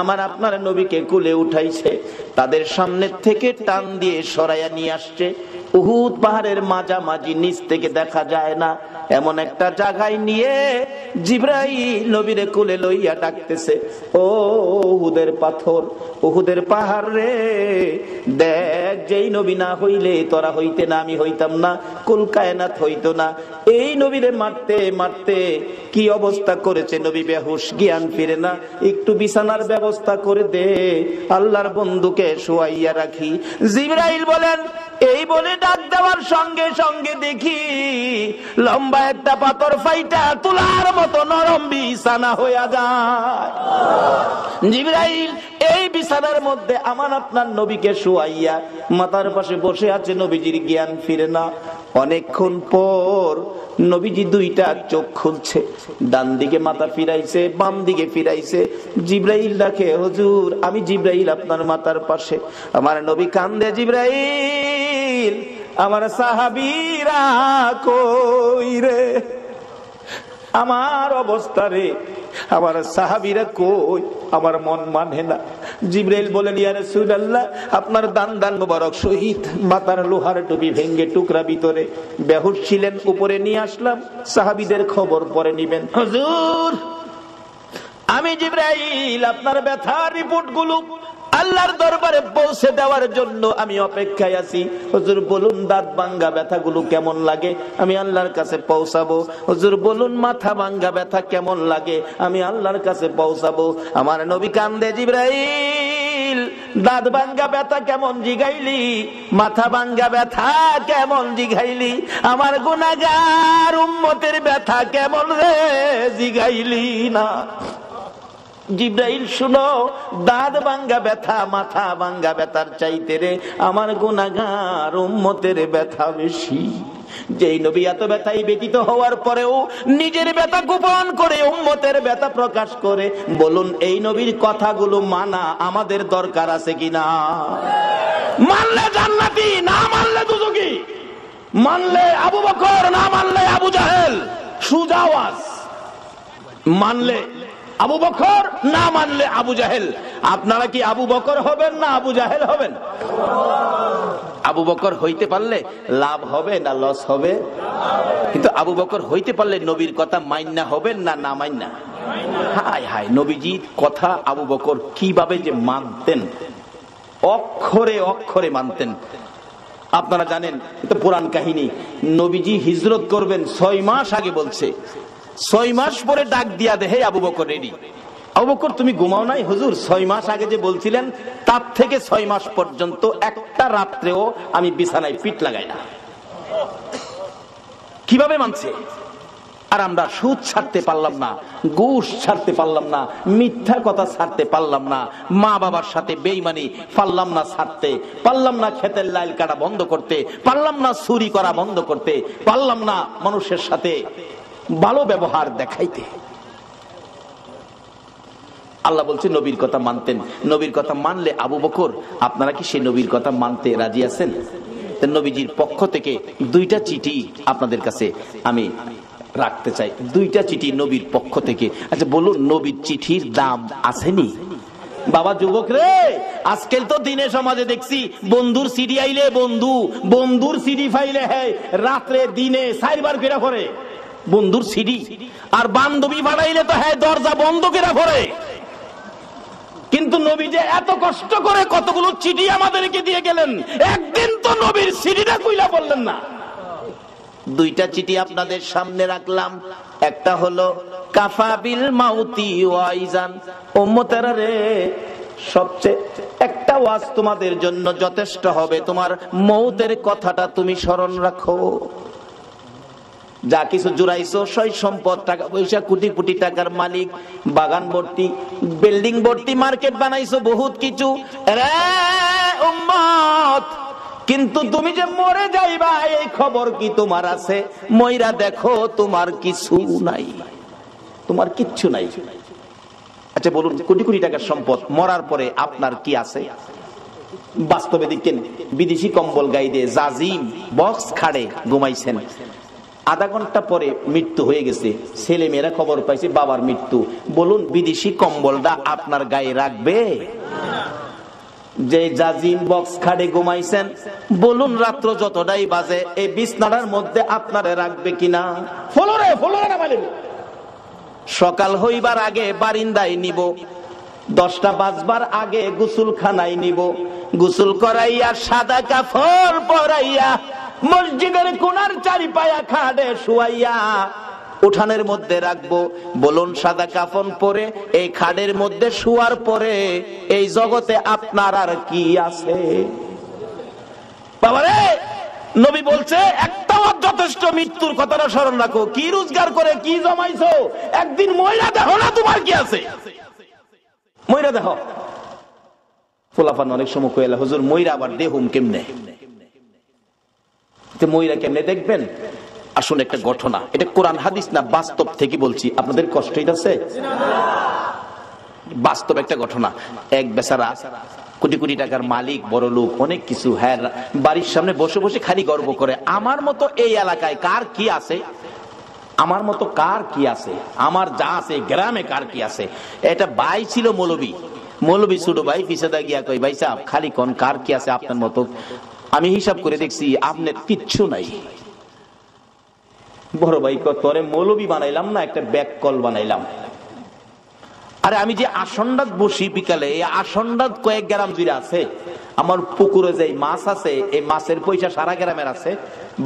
আমার আপনার নবীকে কুলে উঠাইছে, তাদের সামনে থেকে টান দিয়ে সরাইয়া নিয়ে আসছে। উহুদ পাহাড়ের মাঝামাঝি, নিচ থেকে দেখা যায় না এমন একটা জায়গায় নিয়ে জিবরাইল নবীরে কুলে লইয়া ডাকতেছে, ও উহুদের পাথর, উহুদের পাহাড় রে, দেখ যেই নবী না হইলে তোরা হইতে না, আমি হইতাম না, কুল কায়নাত হইতো না। এই নবীরে মারতে মারতে কি অবস্থা করেছে, নবী বেহুশ, জ্ঞান ফিরে না, একটু বিছানার ব্যবস্থা করে দে, আল্লাহর বন্ধুকে শোয়াইয়া রাখি। জিবরাইল বলেন, এই বলে ডাক দেওয়ার সঙ্গে সঙ্গে দেখি লম্বা একটা পাথর ফাইটা তুলার মতো নরম বিছানা হইয়া যায়। জিবরাইল এই বিছানার মধ্যে আমার আপনার নবীকে শোয়াইয়া মাথার পাশে বসে আছে, নবীজির জ্ঞান ফিরে না। অনেকক্ষণ পর নবীজি দুইটা চোখ খুলছে, ডান দিকে মাথা ফিরাইছে, বাম দিকে ফিরাইছে। জিবরাইল ডাকে, হুজুর আমি জিবরাইল আপনার মাথার পাশে। আমার নবী কান্দে, জিবরাইল আমার সাহাবীরা কই রে, আমার অবস্থা রে, আমার সাহাবীরা কই, আমার মন মানে না। জিবরাইল বলেন, ইয়া রাসূলুল্লাহ আপনার দান দান মোবারক শহীদ, মাথার লোহার টুপি ভেঙ্গে টুকরা ভিতরে, বেহুশ ছিলেন, উপরে নিয়ে আসলাম, সাহাবীদের খবর পরে নিবেন। হুজুর আমি জিবরাইল আপনার ব্যথার রিপোর্ট গুলো আল্লাহর দরবারে পৌঁছে দেওয়ার জন্য আমি অপেক্ষায় আছি। হুজুর বলুন দাঁত ভাঙ্গা ব্যথাগুলো কেমন লাগে, আমি আল্লাহর কাছে পৌঁছাবো। হুজুর বলুন মাথা ভাঙ্গা ব্যথা কেমন লাগে, আমি আল্লাহর কাছে পৌঁছাবো। আমার নবী কান্দে, জিবরাইল দাঁত ভাঙ্গা ব্যথা কেমন জিগাইলি, মাথা ভাঙ্গা ব্যথা কেমন জিগাইলি, আমার গুনাহগার উম্মতের ব্যথা কেমন রে জিগাইলি না। জিবরাইল শুনো, দাঁত ভাঙ্গা ব্যথা মাথা ভাঙ্গা ব্যথার চাইতে রে আমার গুনাহগার উম্মতের ব্যথা বেশি। যেই নবী এত ব্যথায় ব্যতীত হওয়ার পরেও নিজের ব্যথা গোপন করে উম্মতের ব্যথা প্রকাশ করে, বলুন এই নবীর কথাগুলো মানা আমাদের দরকার আছে কিনা? মানলে জান্নাতি, না মানলে দুজকি, মানলে আবু বকর, না মানলে আবু জাহেল, সোজা আওয়াজ। মানলে আবু বকর, না মানলে আবু জাহেল। আপনারা কি আবু বকর হবেন না আবু জাহেল হবেন? আবু বকর হইতে পারলে লাভ হবে না লস হবে? কিন্তু আবু বকর হইতে পারলে নবীর কথা মাইন্না হবেন না না মাইন্না? হায় হায়, নবীজির কথা আবু বকর কিভাবে যে মানতেন, অক্ষরে অক্ষরে মানতেন। আপনারা জানেন এটা পুরাণ কাহিনী, নবীজি হিজরত করবেন 6 মাস আগে বলছে, 6 মাস পরে ডাক দিয়া দে, হে আবু বকর রেডি। আবু বকর তুমি ঘুমাও নাই হুজুর? 6 মাস আগে যে বলছিলেন তার থেকে 6 মাস পর্যন্ত একটা রাত্রেও আমি বিছানায় পিঠ লাগাই না। কিভাবে মানছে? আর আমরা সুদ ছাড়তে পারলাম না, ঘুষ ছাড়তে পারলাম না, মিথ্যা কথা ছাড়তে পারলাম না, মা বাবার সাথে বেঈমানি পারলাম না ছাড়তে, পারলাম না ক্ষেতের লাইল কাটা বন্ধ করতে, পারলাম না চুরি করা বন্ধ করতে, পারলাম না মানুষের সাথে ভালো ব্যবহার দেখাইতে। আল্লাহ বলছে নবীর কথা মানতেন। নবীর কথা মানলে আবু বকর, আপনারা কি সেই নবীর কথা মানতে রাজি আছেন? নবীজির পক্ষ থেকে 2টা চিঠি আপনাদের কাছে আমি রাখতে চাই, 2টা চিঠি নবীর পক্ষ থেকে। আচ্ছা বলুন, নবীর চিঠির দাম আসেনি? বাবা যুবক রে, আজকাল তো দিনে সমাজে দেখছি বন্ধুর সিডি আইলে বন্ধুর সিডি ফাইলে হ্যাঁ রাত্রে দিনে 4 বার ফেরা করে বন্ধুর সিডি, আর বান্ধবী বানাইলে তো হ্যাঁ দরজা বন্ধ করে ভরে। কিন্তু নবী যে এত কষ্ট করে কতগুলো চিঠি আমাদেরকে দিয়ে গেলেন, একদিন তো নবীর সিডিটা কইলা বললেন না। 2টা চিঠি আপনাদের সামনে রাখলাম। একটা হলো কাফা বিল মাউতি ওয়াইজান, উম্মতেরা রে সবচেয়ে একটা ওয়াজ তোমাদের জন্য যথেষ্ট হবে, তোমার মৌতের কথাটা তুমি স্মরণ রাখো। যা কিছু জুড়াইছো, সই সম্পদ, টাকা পয়সা, কোটি কোটি টাকার মালিক, বাগান ভর্তি, বিল্ডিং ভর্তি, মার্কেট বানাইছো, বহুত কিছু, রে উম্মত, কিন্তু তুমি যে মরে যাইবা এই খবর কি তোমার আছে? মইরা দেখো, তোমার কিছু নাই, তোমার কিচ্ছু নাই। আচ্ছা বলুন, কোটি কোটি টাকার সম্পদ, মরার পরে আপনার কি আছে? বাস্তবে দেখেন, বিদেশি কম্বল গায়ে দিয়ে জাজিম বক্স খাড়ে ঘুমাইছেন, আধা ঘন্টা পরে মৃত্যু হয়ে গেছে, ছেলে মেয়েরা খবর পাইছে বাবার মৃত্যু। বলুন, বিদেশি কম্বলটা আপনার গায়ে রাখবে? যে জাজিম বক্স খাড়ে ঘুমাইছেন, বলুন রাত্র যতটাই বাজে এই বিছনাটার মধ্যে আপনারে রাখবে কিনা? ফলোরে ফলোরে না বলেন, সকাল হইবার আগে বারিন্দায় নিব, 10টা বাজবার আগে গোসলখানায় নিব, গোসল করাইয়া সাদা কাপড় পরাইয়া মসজিদের কোণার চারিপায়া খাটে শুয়াইয়া উঠানের মধ্যে রাখবো। বলুন, সাদা কাফন পরে এই খাটের মধ্যে শুয়ার পরে এই জগতে আপনার আর কি আছে? বাবারে, নবী বলছে একটা যথেষ্ট, মৃত্যুর কথাটা স্মরণ রাখো। কি রোজগার করে কি জমাইছো, একদিন ময়রা দেখো না তোমার কি আছে, ময়রা দেখো। ফুলাফান অনেক সময় কইলা, হুজুর ময়রা আবার দেহুম কেমনে? ময়রা কেমনে দেখবেন? আসলে একটা ঘটনা, এটা কোরআন হাদিস না, বাস্তব থেকে বলছি, আপনাদের কষ্ট হইতাছে? বাস্তব একটা ঘটনা। এক বেচারা কোটি কোটি টাকার মালিক, বড় লোক, অনেক কিছু, হ্যাঁ, বাড়ির সামনে বসে বসে খালি গর্ব করে, আমার মতো এই এলাকায় কার কি আছে, আমার মতো কার কি আছে, আমার যা আছে গ্রামে কার কি আছে। এটা ভাই ছিল মৌলবী, মৌলবী ছোট ভাই পিছাদা গিয়া কই, ভাই সাহেব খালি কোন কার কি আছে আপনার মতো? আমি হিসাব করে দেখছি আপনার কিচ্ছু নাই। বড় ভাই কয়, তোরে মৌলবী বানাইলাম না, একটা ব্যাক কল বানাইলাম। আরে আমি যে আসন্ডাত বসি বিকালে, এই আসন্ডাত কয়েক গ্রাম জুড়ে আছে, আমার পুকুরে যে মাছ আছে এই মাছের পয়সা সারা গ্রামের আছে,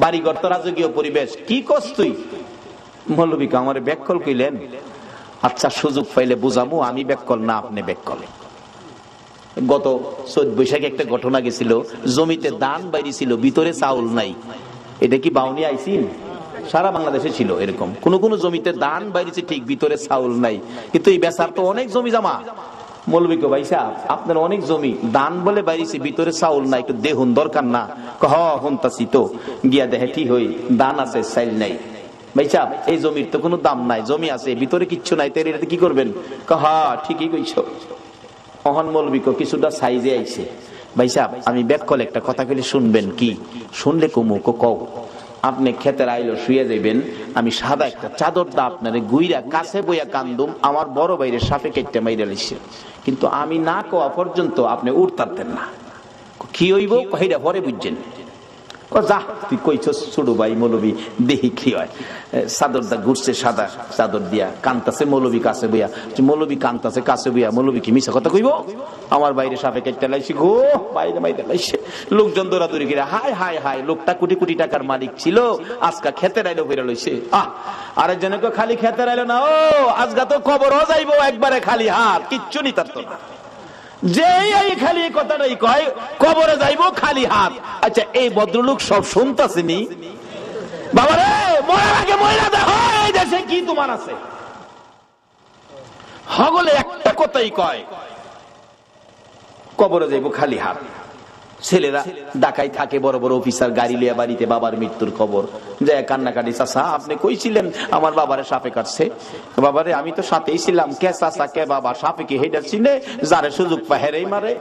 বাড়িঘর তো রাজকীয় পরিবেশ। কি করছ তুই? মৌলবীকে আমার ব্যাক কল কইলেন? আচ্ছা, সুযোগ পাইলে বুঝামু, আমি ব্যাক কল না, আপনি ব্যাক কলে। গত 14 বৈশাখে একটা ঘটনা গেছিল, জমিতে ধান বাইরে ছিল, ভিতরে চাউল নাই। এটা কি বাউনি আইসিন? সারা বাংলাদেশে ছিল এরকম, কোন কোন জমিতে ধান বাইরেছে ঠিক, ভিতরে চাউল নাই। কিন্তু এই বেচার তো অনেক জমি জমা। মৌলবীকে, ভাই সাহেব আপনার অনেক জমি, ধান বলে বাইরেছে, ভিতরে চাউল নাই, একটু দেখুন দরকার না? হন্তাছি তো, গিয়া দেখে ঠিক হই, ধান আছে চাইল নাই। ভাই সাহেব এই জমির তো কোনো দাম নাই, জমি আছে ভিতরে কিচ্ছু নাই, তাই এটাতে কি করবেন? ঠিকই কইছ। অহন মৌলবীকে কিছুটা সাইজে আইছে, ভাই সাহেব আমি ব্যাক কল একটা কথা কইলে শুনবেন কি? শুনলে কুমুক কও, আপনি খেতের আইলো শুয়ে যাইবেন, আমি সাদা একটা চাদর দা আপনারে গুইরা কাছে বইয়া কান্দুম, আমার বড় বাইরে সাপে কেটে মাইরা লাইছে, কিন্তু আমি না কোয়া পর্যন্ত আপনি উঠতারতেন না। কি হইব কইরা পরে বুঝছেন? যা তুই কইছস ছোট ভাই মৌলবী, দেখি কি হয়। চাদরটা ঘুরছে, সাদা চাদর দিয়া কান্তাছে মৌলবী কাছে বইয়া। মৌলবী কান্তাছে কাছে বইয়া, মৌলবী কি মিছা কথা কইব? আমার বাইরে সাপে কেটে লাইছি গো, বাইরে মাইরে লাইছে। লোকজন দৌড়াদৌড়ি করে, হায় হায় হায়, লোকটা কোটি কোটি টাকার মালিক ছিল, আজকা খেতে রাইলো ফিরে লইছে। আরেকজনকে খালি খেতে রাইলো না, ও আজকা তো কবরও যাইবো একবারে খালি হাত, কিচ্ছু নি তার তো না। যে এই খালি কথাটাই কয়, কবরে যাইবো খালি হাত। আচ্ছা, এই ভদ্রলোক সব শুনতাছেনি? বাবারে, মরার আগে ময়রা দেখো এই দেশে কি তোমার আছে। হগলে একটা কথাই কয়, কবরে যাইবো খালি হাত। ছেলেরা ঢাকায় থাকে, বড় বড় অফিসার, গাড়ি লিয়া বাড়িতে বাবার মৃত্যুর খবর যায় কান্নাকাটি। চাচা আপনি কইছিলেন আমার বাবারে সাপে কাটছে? বাবারে আমি তো সাথেই ছিলাম। কে চাচা কে বাবা? সাপে কি হেডার চিনে? যারে সুযোগ পায় হেরেই মারে।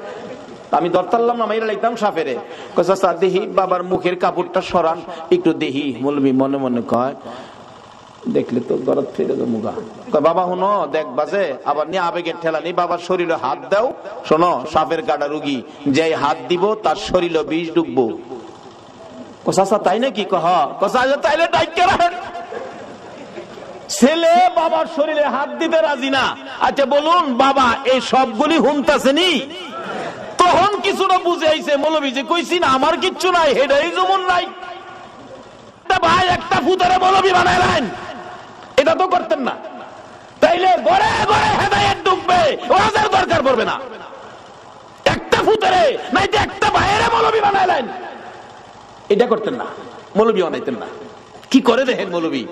আমি দরতারলাম না, মাইরা লাইতাম সাপেরে। চাচা দেহি বাবার মুখের কাপড়টা সরান একটু দেহি। মৌলবী মনে মনে কয়, দেখলে তো দরদ ফিরে মুগা। বাবা হুনো দেখ বাজে, আবার নিয়ে আবেগের ঠেলা নেই, বাবার শরীরে হাত দাও। শোনো, সাপের কাটা রুগী, যে হাত দিব তার শরীরে বিষ ঢুকবো। চাচা তাই নাকি? তাইলে ডাইকে রাখেন। ছেলে বাবার শরীরে হাত দিতে রাজি না। আচ্ছা বলুন, বাবা এই সবগুলি হুনতাছেনি? তখন কিছুটা বুঝে আইছে, মৌলবী যে কইছি না আমার কিচ্ছু নাই, হেডাই যেমন নাই। ভাই একটা ফুতারে মৌলবী বানাইলেন, এটা তো করতেন না। তাইলে গড়ে গড়ে হেদায়েত ঢুকবে, ওয়াজের দরকার পড়বে না। ফুতেরে নাইতে একটা বাইরে মৌলবী বানাইলেন, এটা করতেন না, মৌলবী বানাইতেন না। কি করে দেখেন মৌলবী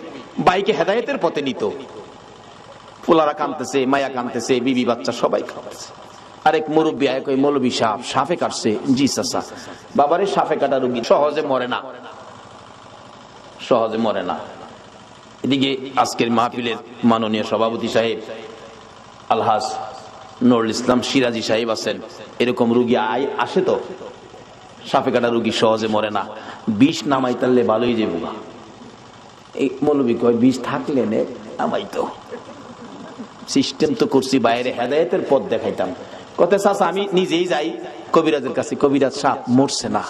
বাইকে হেদায়েতের পথে নিত, পোলারা কাঁদতেছে, মায়া কাঁদতেছে, বিবি বাচ্চা সবাই কাঁদতেছে। আরেক মুরব্বী আয় কই মৌলবী সাপে কাটছে। জি চাচা। বাবারে সাপে কাটা রোগী সহজে মরে না, সহজে মরে না। এদিকে আজকের মাহফিলের মাননীয় সভাপতি সাহেব আলহাজ নুরুল ইসলাম সিরাজি সাহেব আছেন, এরকম রোগী আসে তো, সাপে কাটা রোগী সহজে মরে না, বিষ নামাই তাহলে ভালোই যাবো। এই মৌলবী কয় বিষ থাকলে নে নামাইতো, সিস্টেম তো করছি, বাইরে হেদায়েতের পথ দেখাইতাম। কত চাচা আমি নিজেই যাই কবিরাজের কাছে, কবিরাজ সাপ মরছে না।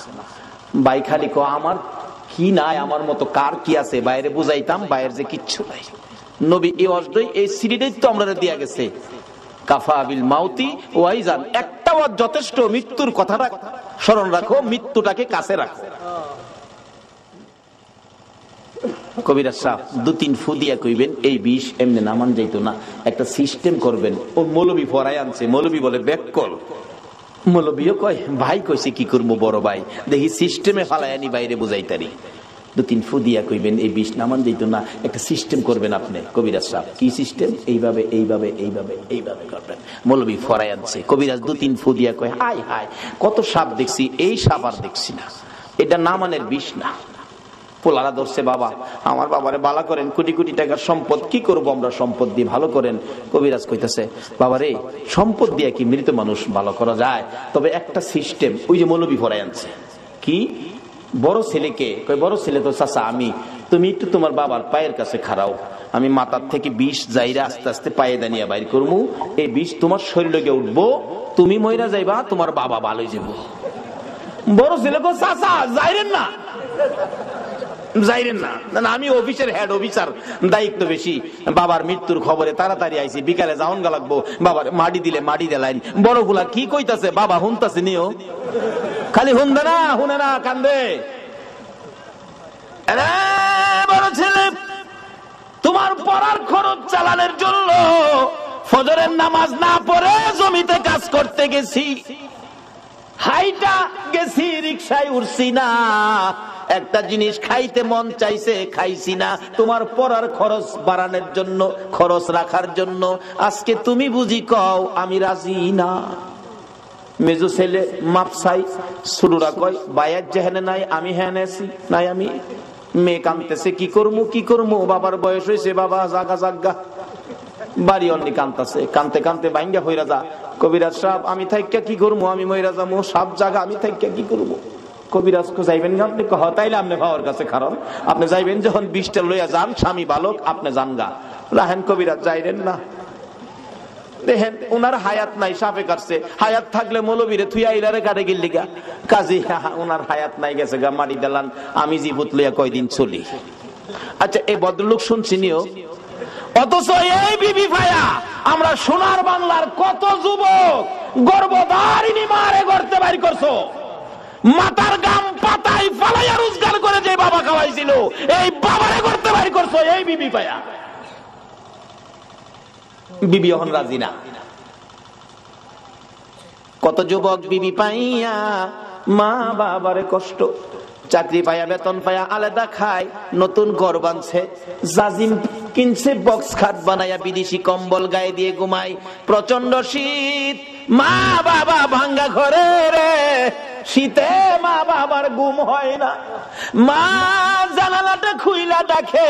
ভাই খালি ক আমার কি নাই, আমার মতো কার কি আছে, বাইরে বুঝাইতাম, বাইরে যে কিচ্ছু নাই। নবী এই অজদই এই সিরিজেই তো আমরা দিয়া গেছে, কাফা বিল মাউতি ওয়াইজান, একটা ওয়াজ যথেষ্ট, মৃত্যুর কথাটা স্মরণ রাখো, মৃত্যুটাকে কাছে রাখো। কবিরাজ সাহেব 2-3 ফু দিয়া কইবেন এই বিষ এমনি নামান যাইতো না, একটা সিস্টেম করবেন। ও মৌলবী ফরাই আনছে, মৌলবী বলে ব্যাককল। মৌলবীও কয় ভাই কইছে কি করবো বড় ভাই, দেখি সিস্টেমে ফালাই আনি বাইরে বুঝাইতারি। 2-3 ফু দিয়া কইবেন এই বিষ নামান যাইতো না, একটা সিস্টেম করবেন আপনি। কবিরাজ সাহেব কি সিস্টেম? এইভাবে এইভাবে এইভাবে এইভাবে করবেন। মৌলবী ফরাই আনছে, কবিরাজ 2-3 ফু দিয়া কয় হাই হাই কত সাপ দেখছি, এই সাপ আর দেখছি না, এটা নামানের বিষ না। পোলারা ধরছে, বাবা আমার বাবারে বালা করেন, কোটি কোটি টাকার সম্পদ, কি করব আমরা সম্পদ দিয়ে, ভালো করেন। কবিরাজ কইতাছে বাবারে সম্পদ দিয়ে কি মৃত মানুষ ভালো করা যায়? তবে একটা সিস্টেম, ওই যে মৌলবী ফরাই আনছে। কি? বড় ছেলেকে কই, বড় ছেলে তো চাচা আমি, তুমি একটু তোমার বাবার পায়ের কাছে খাড়াও, আমি মাথার থেকে বিষ যাইরা আস্তে আস্তে পায়ে দানিয়া বাইর করবো, এই বিষ তোমার শরীরে উঠবো, তুমি মইরা যাইবা, তোমার বাবা ভালোই যাবো। বড় ছেলে কো চাচা যাইরেন না, যাইরেন না, আমি অফিসের হেড অফিসার, দায়িত্ব বেশি, বাবার মৃত্যুর খবরে তাড়াতাড়ি আইছি, বিকালে যাওন গা লাগবো, বাবার মাটি দিলে মাটি দিলাইন। বড় গুলা কি কইতাছে, বাবা হুনতাছে নিও, খালি হুনবে না, হুনে না, কান্দে। বড় ছেলে তোমার পড়ার খরচ চালানোর জন্য ফজরের নামাজ না পড়ে জমিতে কাজ করতে গেছি, হাইটা গেছি, রিকশায় উঠছি না, একটা জিনিস খাইতে মন চাইছে খাইছি না, তোমার পড়ার খরচ বাড়ানোর জন্য, খরচ রাখার জন্য, আজকে তুমি বুঝি কও আমি রাজি না। মেজো ছেলে মাপসাই, শুরুরা কয় বায়াত যেহেনে নাই আমি হেনে আছি নাই, আমি মেয়ে কানতেছে, কি করবো কি করবো, বাবার বয়স হয়েছে, বাবা জাগা জাগা, বাড়ি অন্যি কানতেছে, কানতে কানতে বাইঙ্গা হইরা যা। কবিরাজ সাহেব আমি থাইকা কি করবো, আমি মইরা যাবো, সাপ জাগা আমি থাইকা কি করবো। কবিরাজ কো যাইবেন গা আপনি? কহ তাইলে আপনি ভাওয়ার কাছে খারাপ, আপনি যাইবেন যখন বিষটা লইয়া যান, স্বামী বালক আপনি যান গা। রাহেন কবিরাজ যাইরেন না, দেখেন উনার হায়াত নাই, সাপে কাটছে, হায়াত থাকলে মৌলবীরে থুইয়া ইলারে কাটে গিল্লি গা, কাজী উনার হায়াত নাই, গেছে গা মাটি দিলান, আমি জীবত লইয়া কয়দিন চলি। আচ্ছা এই ভদ্রলোক শুনছি নিও, অথচ এই বিবি ভাইয়া আমরা সোনার বাংলার কত যুবক গর্ভধারিণী মারে গর্তে বাইর করছো, মাথার গাম পাতায় ফালাইয়া রোজগার করে যে বাবা খাওয়াইছিল, এই বাবারে গর্তে বাইর করছো এই বিবি ভাইয়া। বিবি এখন রাজি না। কত যুবক বিবি পাইয়া মা বাবারে কষ্ট, চাকরি পাইয়া বেতন পাইয়া আলাদা খায়, নতুন ঘর বানছে, জাজিম কিনছে, বক্স খাট বানাইয়া বিদেশি কম্বল গায়ে দিয়ে ঘুমায়, প্রচন্ড শীত, মা বাবা ভাঙ্গা ঘরে রে, শীতে মা বাবার ঘুম হয় না, মা জানালাটা খুইলা দেখে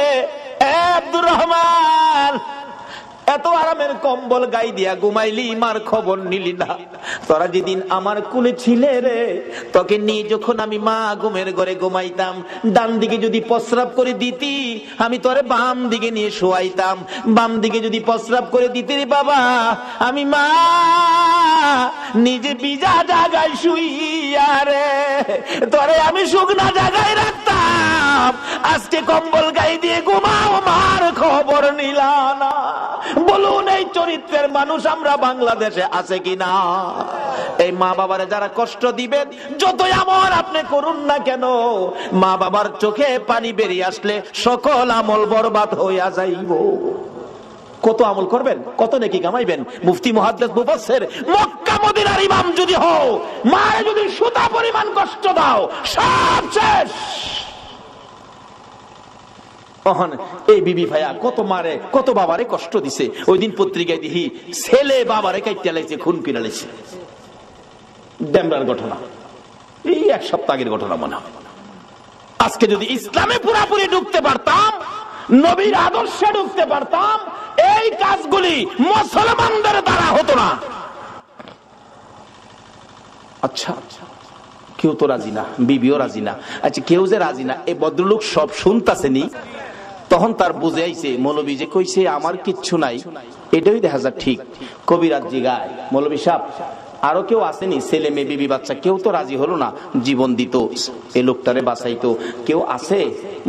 আব্দুর রহমান এত আরামের কম্বল গাই দিয়া ঘুমাইলি, মার খবর নিলি না, তোরা যেদিন আমার কুলে ছিলে রে, তোকে নিয়ে যখন আমি মা ঘুমের ঘরে ঘুমাইতাম, ডান দিকে যদি প্রস্রাব করে দিতি আমি তোরে বাম দিকে নিয়ে শোয়াইতাম, বাম দিকে যদি প্রস্রাব করে দিতি রে বাবা, আমি মা নিজে ভিজা জায়গায় শুইয়া রে তোরে আমি শুকনা জায়গায় রাখতাম, আজকে কম্বল গাই দিয়ে ঘুমাও, মার খবর নিলা না। বলুন এই চরিত্রের মানুষ আমরা বাংলাদেশে আছে কিনা? এই মা বাবারে যারা কষ্ট দিবেন, যতই আমল আপনি করুন না কেন, মা বাবার চোখে পানি বেরিয়ে আসলে সকল আমল বরবাদ হইয়া যাইব। কত আমল করবেন, কত নেকি কামাইবেন। মুফতি মুহাদ্দিস মুফাসসির মক্কা মদিনার ইমাম যদি হও, মায়ে যদি সুতা পরিমাণ কষ্ট দাও, সব শেষ। এই বিবি ভাইয়া কত মারে কত বাবারে কষ্ট দিছে। ওই দিন পত্রিকায় দেখি ছেলে বাবারে কাইতে লাইছে, খুন করে লাইছে। ডেমরার ঘটনা, এই এক সপ্তাহ আগের ঘটনা মনে হয়। আজকে যদি ইসলামে পুরাপুরি ঢুকতে পারতাম, নবীর আদর্শে ঢুকতে পারতাম, এই কাজগুলি মুসলমানদের দ্বারা হতো না। আচ্ছা, কেউ তো রাজি না, বিবিও রাজি না। আচ্ছা, কেউ যে রাজি না, এই ভদ্রলোক সব শুনতাছেনি। তখন তার বুঝে আইছে, মৌলবী যে কইছে আমার কিচ্ছু নাই, এটাই দেখা যায় ঠিক। কবিরাজ জিগায়, মৌলবী সাহেব আরো কেউ আসেনি, ছেলে মেয়ে বিবি বাচ্চা, কেউ তো রাজি হলো না জীবন দিত, এই লোকটারে বাঁচাইতো, কেউ আছে?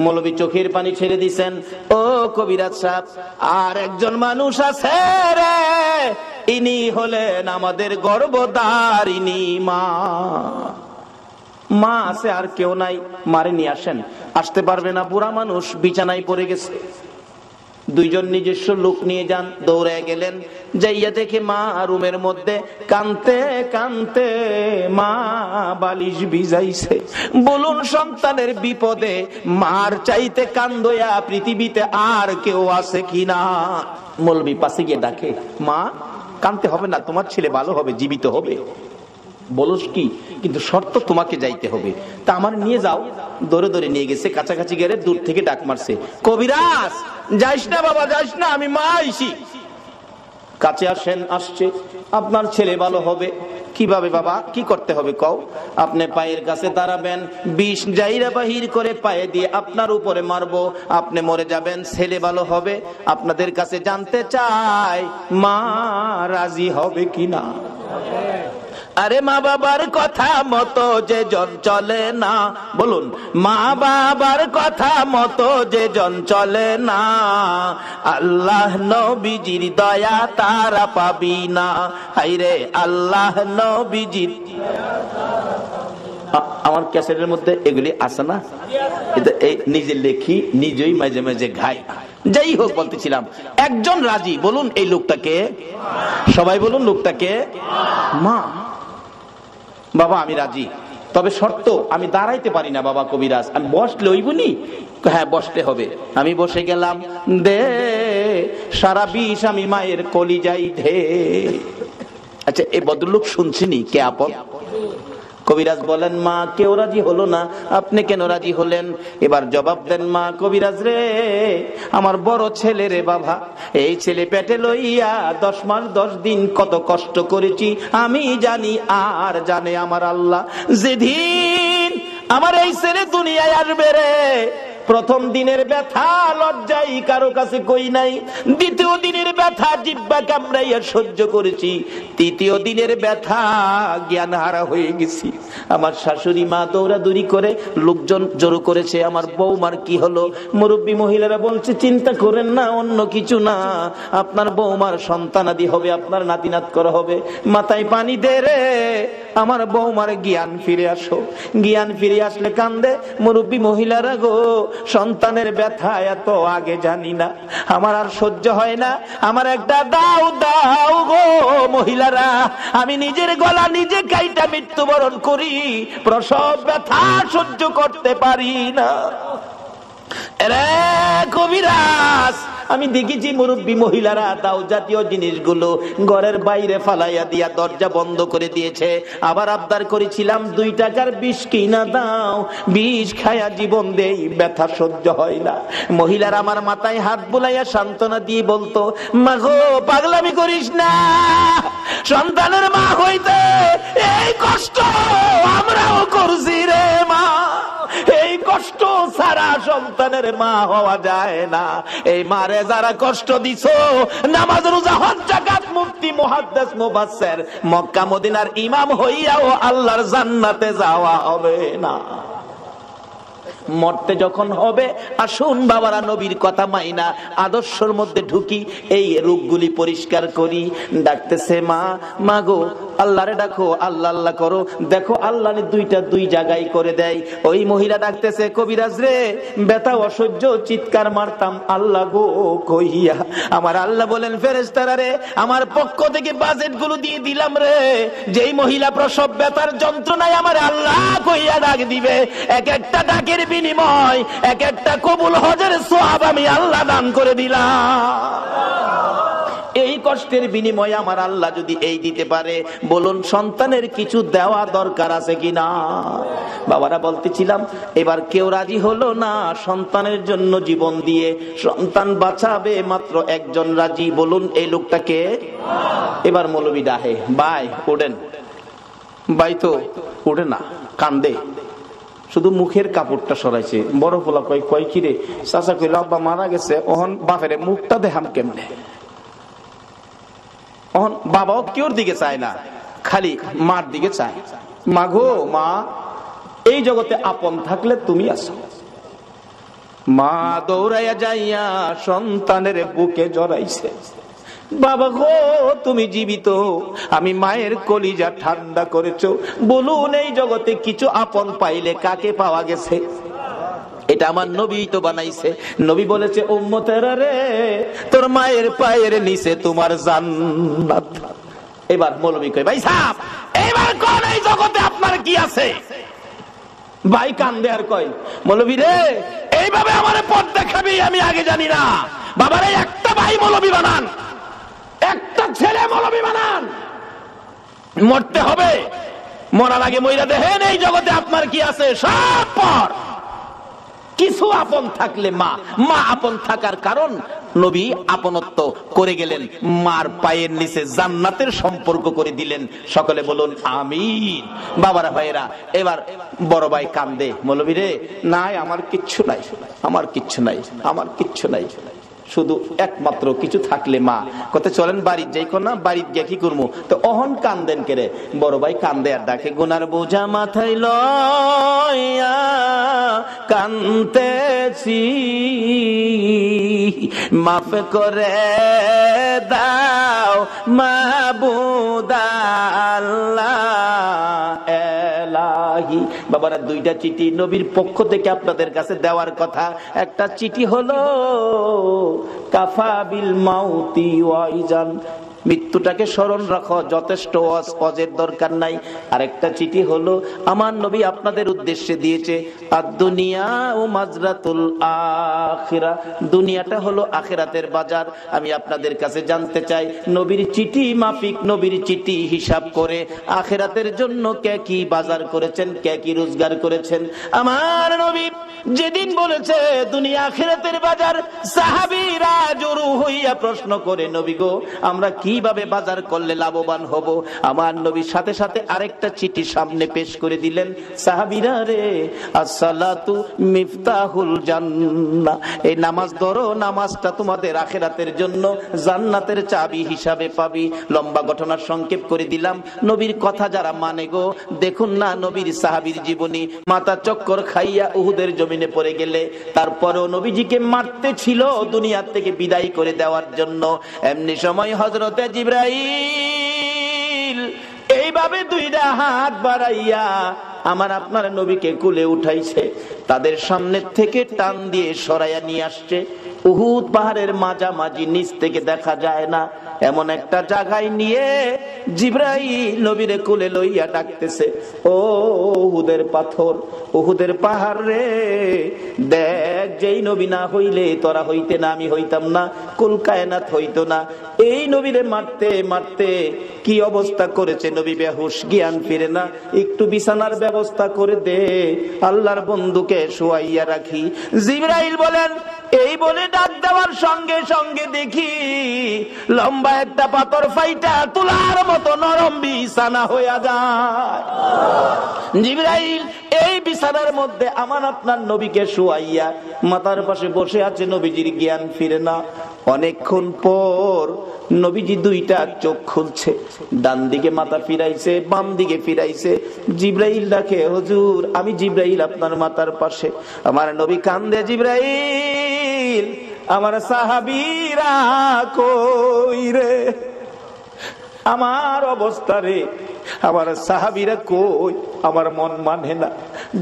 মৌলবী চোখের পানি ছেড়ে দিছেন, ও কবিরাজ সাহেব, আর একজন মানুষ আছে রে, ইনি হলেন আমাদের গর্ভধারিণী মা। মা আছে, আর কেউ নাই, মারে নিয়ে আসেন। আসতে পারবে না, বুড়া মানুষ বিছানায় পড়ে গেছে। দুইজন নিজস্ব লোক নিয়ে যান, দৌড়ে গেলেন, যাইয়া দেখে মা রুমের মধ্যে কানতে কানতে মা বালিশ ভিজাইছে। বলুন, সন্তানের বিপদে মার চাইতে কান্দয়া পৃথিবীতে আর কেউ আছে কিনা? মৌলবী পাশে গিয়ে ডাকে, মা কানতে হবে না, তোমার ছেলে ভালো হবে, জীবিত হবে। বলস কি, কিন্তু শর্ত তোমাকে যাইতে হবে। তা আমার নিয়ে যাও। দৌড়ে দৌড়ে নিয়ে গেছে, কাছাকাছি গেলে দূর থেকে ডাক মারছে, কবিরাজ যাইস না বাবা, যাইস না, আমি মা আইছি। কাছে আসেন, আসছে, আপনার ছেলে ভালো হবে। কিভাবে বাবা, কি করতে হবে কও? আপনি পায়ের কাছে দাঁড়াবেন, বিষ জাইরা বাহির করে পায়ে দিয়ে আপনার উপরে মারবো, আপনি মরে যাবেন, ছেলে ভালো হবে। আপনাদের কাছে জানতে চাই, মা রাজি হবে কিনা? আরে মা বাবার কথা মতো যে জন চলে না, বলুন, মা বাবার কথা মতো যে জন চলে না, আল্লাহ নবীজির দয়া তারা পাবি না। হাইরে আল্লাহ নবীজির। আমার ক্যাসেটের মধ্যে এগুলি আছে না, নিজে লেখি, নিজেই মাঝে মাঝে ঘাই। যাই হোক, বলতেছিলাম, একজন রাজি, বলুন এই লোকটাকে, সবাই বলুন লোকটাকে মা। বাবা আমি রাজি, তবে শর্ত, আমি দাঁড়াইতে পারি না বাবা কবিরাজ, আমি বসলে হইবনি? হ্যাঁ বসতে হবে। আমি বসে গেলাম, দে সারা বিষ আমি মায়ের কলিজাই ধে। আচ্ছা, এই ভদ্রলোক শুনছিনি কে আপন? কবিরাজ বলেন, মা কেউ রাজি হলো না, আপনি কেন রাজি হলেন? এবার জবাব দেন, মা কবিরাজ রে, আমার বড় ছেলে রে বাবা, এই ছেলে পেটে লইয়া 10 মাস 10 দিন কত কষ্ট করেছি আমি জানি, আর জানে আমার আল্লাহ। যেদিন আমার এই ছেলে দুনিয়ায় আসবে রে, প্রথম দিনের ব্যথা লজ্জাই কারো কাছে কই নাই, দ্বিতীয় দিনের ব্যথা জিহ্বা কামড়াইয়া সহ্য করেছি, তৃতীয় দিনের ব্যথা জ্ঞান হারা হয়ে গেছি। আমার শাশুড়ি মা দৌড়াদৌড়ি করে, লোকজন জড়ো করেছে, আমার বৌমার কি হলো? মুরব্বী মহিলারা বলছে, চিন্তা করেন না, অন্য কিছু না, আপনার বৌমার সন্তানাদি হবে, আপনার নাতিনাত করা হবে। মাথায় পানি দে রে, আমার বৌমার জ্ঞান ফিরে আসো। জ্ঞান ফিরে আসলে কান্দে, মুরব্বী মহিলারা গো, সন্তানের ব্যথা এত আগে জানি না, আমার আর সহ্য হয় না, আমার একটা দাও দাও গো মহিলারা, আমি নিজের গলা নিজে কাইটা মৃত্যুবরণ করি, প্রসব ব্যথা সহ্য করতে পারি না। রে কবিরাজ, আমি দেখেছি মুরব্বী মহিলারা দাও জাতীয় জিনিসগুলো ঘরের বাইরে ফালাইয়া দিয়া দরজা বন্ধ করে দিয়েছে। আবার আবদার করেছিলাম 2 টাকার বিষ কিনা দাও, বিষ খায়া জীবন দেই, ব্যথা সহ্য হয় না। মহিলারা আমার মাথায় হাত বুলাইয়া সান্ত্বনা দিয়ে বলতো, মা গো পাগলামি করিস না, সন্তানের মা হইতে এই কষ্ট আমরাও করছি রে মা, এই কষ্ট ছাড়া সন্তানের মা হওয়া যায় না। এই মারে যারা কষ্ট দিছো, নামাজ রোজা হজ যাকাত মুফতি মুহাদ্দিস মুফাসসির মক্কা মদিনার ইমাম হইয়াও আল্লাহর জান্নাতে যাওয়া হবে না। মরতে যখন হবে আসুন বাবারা নবীর কথা মাইনা আদর্শের মধ্যে ঢুকি, এই রোগগুলি পরিষ্কার করি। ডাকতেছে মা, মা গো আল্লাহরে ডাকো, আল্লাহ আল্লাহ করো, দেখো আল্লাহ দুই জায়গায় করে দেয়। ওই মহিলা ডাকতেছে কবিরাজ রে, ব্যথা অসহ্য, চিৎকার মারতাম, আল্লাহ গো কইয়া। আমার আল্লাহ বলেন ফেরেশতারা রে, আমার পক্ষ থেকে বাজেট গুলো দিয়ে দিলাম রে, যেই মহিলা প্রসব ব্যথার যন্ত্রণায় আমার আল্লাহ কইয়া ডাক দিবে, এক একটা ডাকের বিনিময় এক একটা কবুল হজের সওয়াব আমি আল্লাহ দান করে দিলাম। এই কষ্টের বিনিময়ে আমার আল্লাহ যদি এই দিতে পারে, বলুন সন্তানের কিছু দেওয়া দরকার আছে কিনা? বাবারা বলতেছিলাম এবার কেউ রাজি হলো না সন্তানের জন্য জীবন দিয়ে সন্তান বাঁচাবে, মাত্র একজন রাজি। বলুন এই লোকটাকে? এবার মৌলবী ডাহে, ভাই ওঠেন। ভাই তো ওঠে না, কান্দে, শুধু মুখের কাপড়টা সরাইছে। বড় পোলা কয় কিরে? চাচা কইল আব্বা মারা গেছে, ওহন বাপের মুখটা দেখাম কেমনে? বাবাও কেউর দিকে চায় না, খালি মার দিকে চায়। মা গো মা, এই জগতে আপন থাকলে তুমি আছো। মা দৌড়াইয়া যাইয়া সন্তানের বুকে জড়াইছে, বাবা গো তুমি জীবিত, আমি মায়ের কলিজা ঠান্ডা করেছো। বলুন এই জগতে কিছু আপন পাইলে কাকে পাওয়া গেছে? এটা আমার নবী তো বানাইছে। নবী বলেছে উম্মতেরা রে, তোর মায়ের পায়ের নিচে তোমার জান্নাত। এবার মৌলবী কয় ভাই সাহেব, এবার কোন এই জগতে আপনার কি আছে? ভাই কান্দে আর কয় মৌলবী রে, এইভাবে আমার পথ দেখাবি আমি আগে জানি না। বাবারে একটা ভাই মৌলবী বানান, একটা ছেলে মৌলবী বানান, মরতে হবে, মরার আগে মইরা দেখেন এই জগতে আপনার কি আছে। সব পর কিছু আপন থাকলে মা, মা আপন থাকার কারণ নবী আপনত্ব করে গেলেন, মার পায়ের নিচে জান্নাতের সম্পর্ক করে দিলেন। সকলে বলুন আমিন। বাবারা ভাইয়েরা, এবার বড় ভাই কান্দে, মৌলবী রে নাই আমার কিচ্ছু নাই, আমার কিচ্ছু নাই, আমার কিচ্ছু নাই, শুধু একমাত্র কিছু থাকলে মা। কত চলেন বাড়ির যাই না, বাড়ির গিয়ে কি করবো? তো অহন কান্দেন কেরে? বড় ভাই কান্দে আর ডাকে, গুনার বোঝা মাথায় লইয়া কান্দেছি, মাফ করে দাও মাবুদ আল্লাহ এলাহি। বাবারা দুইটা চিঠি নবীর পক্ষ থেকে আপনাদের কাছে দেওয়ার কথা। একটা চিঠি হলো কাফা বিল মাউতি ওয়াইজান, মৃত্যুটাকে স্মরণ রাখো, যথেষ্ট ওয়াজের দরকার নাই। আরেকটা চিঠি হলো আমার নবী আপনাদের উদ্দেশ্যে দিয়েছে আদ-দুনিয়া ও মাজরাতুল আখিরা, দুনিয়াটা হলো আখিরাতের বাজার। আমি আপনাদের কাছে জানতে চাই নবীর চিঠি মাফিক, নবীর চিঠি হিসাব করে আখিরাতের জন্য কে কি বাজার করেছেন, কে কি রোজগার করেছেন। আমার নবী যেদিন বলেছে দুনিয়া আখিরাতের বাজার, সাহাবীরা জড়ো হইয়া প্রশ্ন করে নবী গো আমরা কিভাবে বাজার করলে লাভবান হব? আমার নবীর সাথে সাথে আরেকটা চিঠি সামনে পেশ করে দিলেন, সাহাবীরা রে আসসালাতু মিফতাহুল জান্নাহ, এই নামাজ ধরো, নামাজটা তোমাদের আখিরাতের জন্য জান্নাতের চাবি হিসাবে পাবি। লম্বা ঘটনার সংক্ষেপ করে দিলাম। নবীর কথা যারা মানে গো, দেখুন না নবীর সাহাবীর জীবনী, মাথা চক্কর খাইয়া উহুদের জমিনে পড়ে গেলে তারপরেও নবীজিকে মারতে ছিল দুনিয়া থেকে বিদায় করে দেওয়ার জন্য। এমনি সময় হযরত জিবরাইল এইভাবে দুইটা হাত বাড়াইয়া আমার আপনার নবীকে কুলে উঠাইছে, তাদের সামনে থেকে টান দিয়ে সরাইয়া নিয়ে আসছে। উহুদ পাহাড়ের মাঝামাঝি, নিচ থেকে দেখা যায় না এমন একটা জায়গায় নিয়ে জিবরাইল নবীরে কুলে লইয়া ডাকতেছে, ও উহুদের পাথর, উহুদের পাহাড় রে, দেখ যেই নবী না হইলে তোরা হইতে না, আমি হইতাম না, কুল কায়নাত হইতো না। এই নবীরে মারতে মারতে কি অবস্থা করেছে, নবী বেহুশ, জ্ঞান ফিরে না। একটু বিছানার ব্যবস্থা করে দে, আল্লাহর বন্ধুকে শোয়াইয়া রাখি। জিবরাইল বলেন এই বলে ডাক দেওয়ার সঙ্গে সঙ্গে দেখি লম্বা একটা পাথর ফাইটা তুলার মতো নরম বিছানা হইয়া যায়। জিবরাইল এই বিছানার মধ্যে আমার আপনার নবীকে শুয়াইয়া মাথার পাশে বসে আছে। নবীজির জ্ঞান ফিরে না। অনেকক্ষণ পর নবীজি দুইটা চোখ খুলছে, ডান দিকে মাথা ফিরাইছে, বাম দিকে ফিরাইছে। জিবরাইল ডাকে, হুজুর আমি জিবরাইল আপনার মাথার পাশে। আমার নবী কান্দে, জিবরাইল আমার সাহাবীরা কই রে, আমার অবস্থা রে, আমার সাহাবীরা কই, আমার মন মানে না।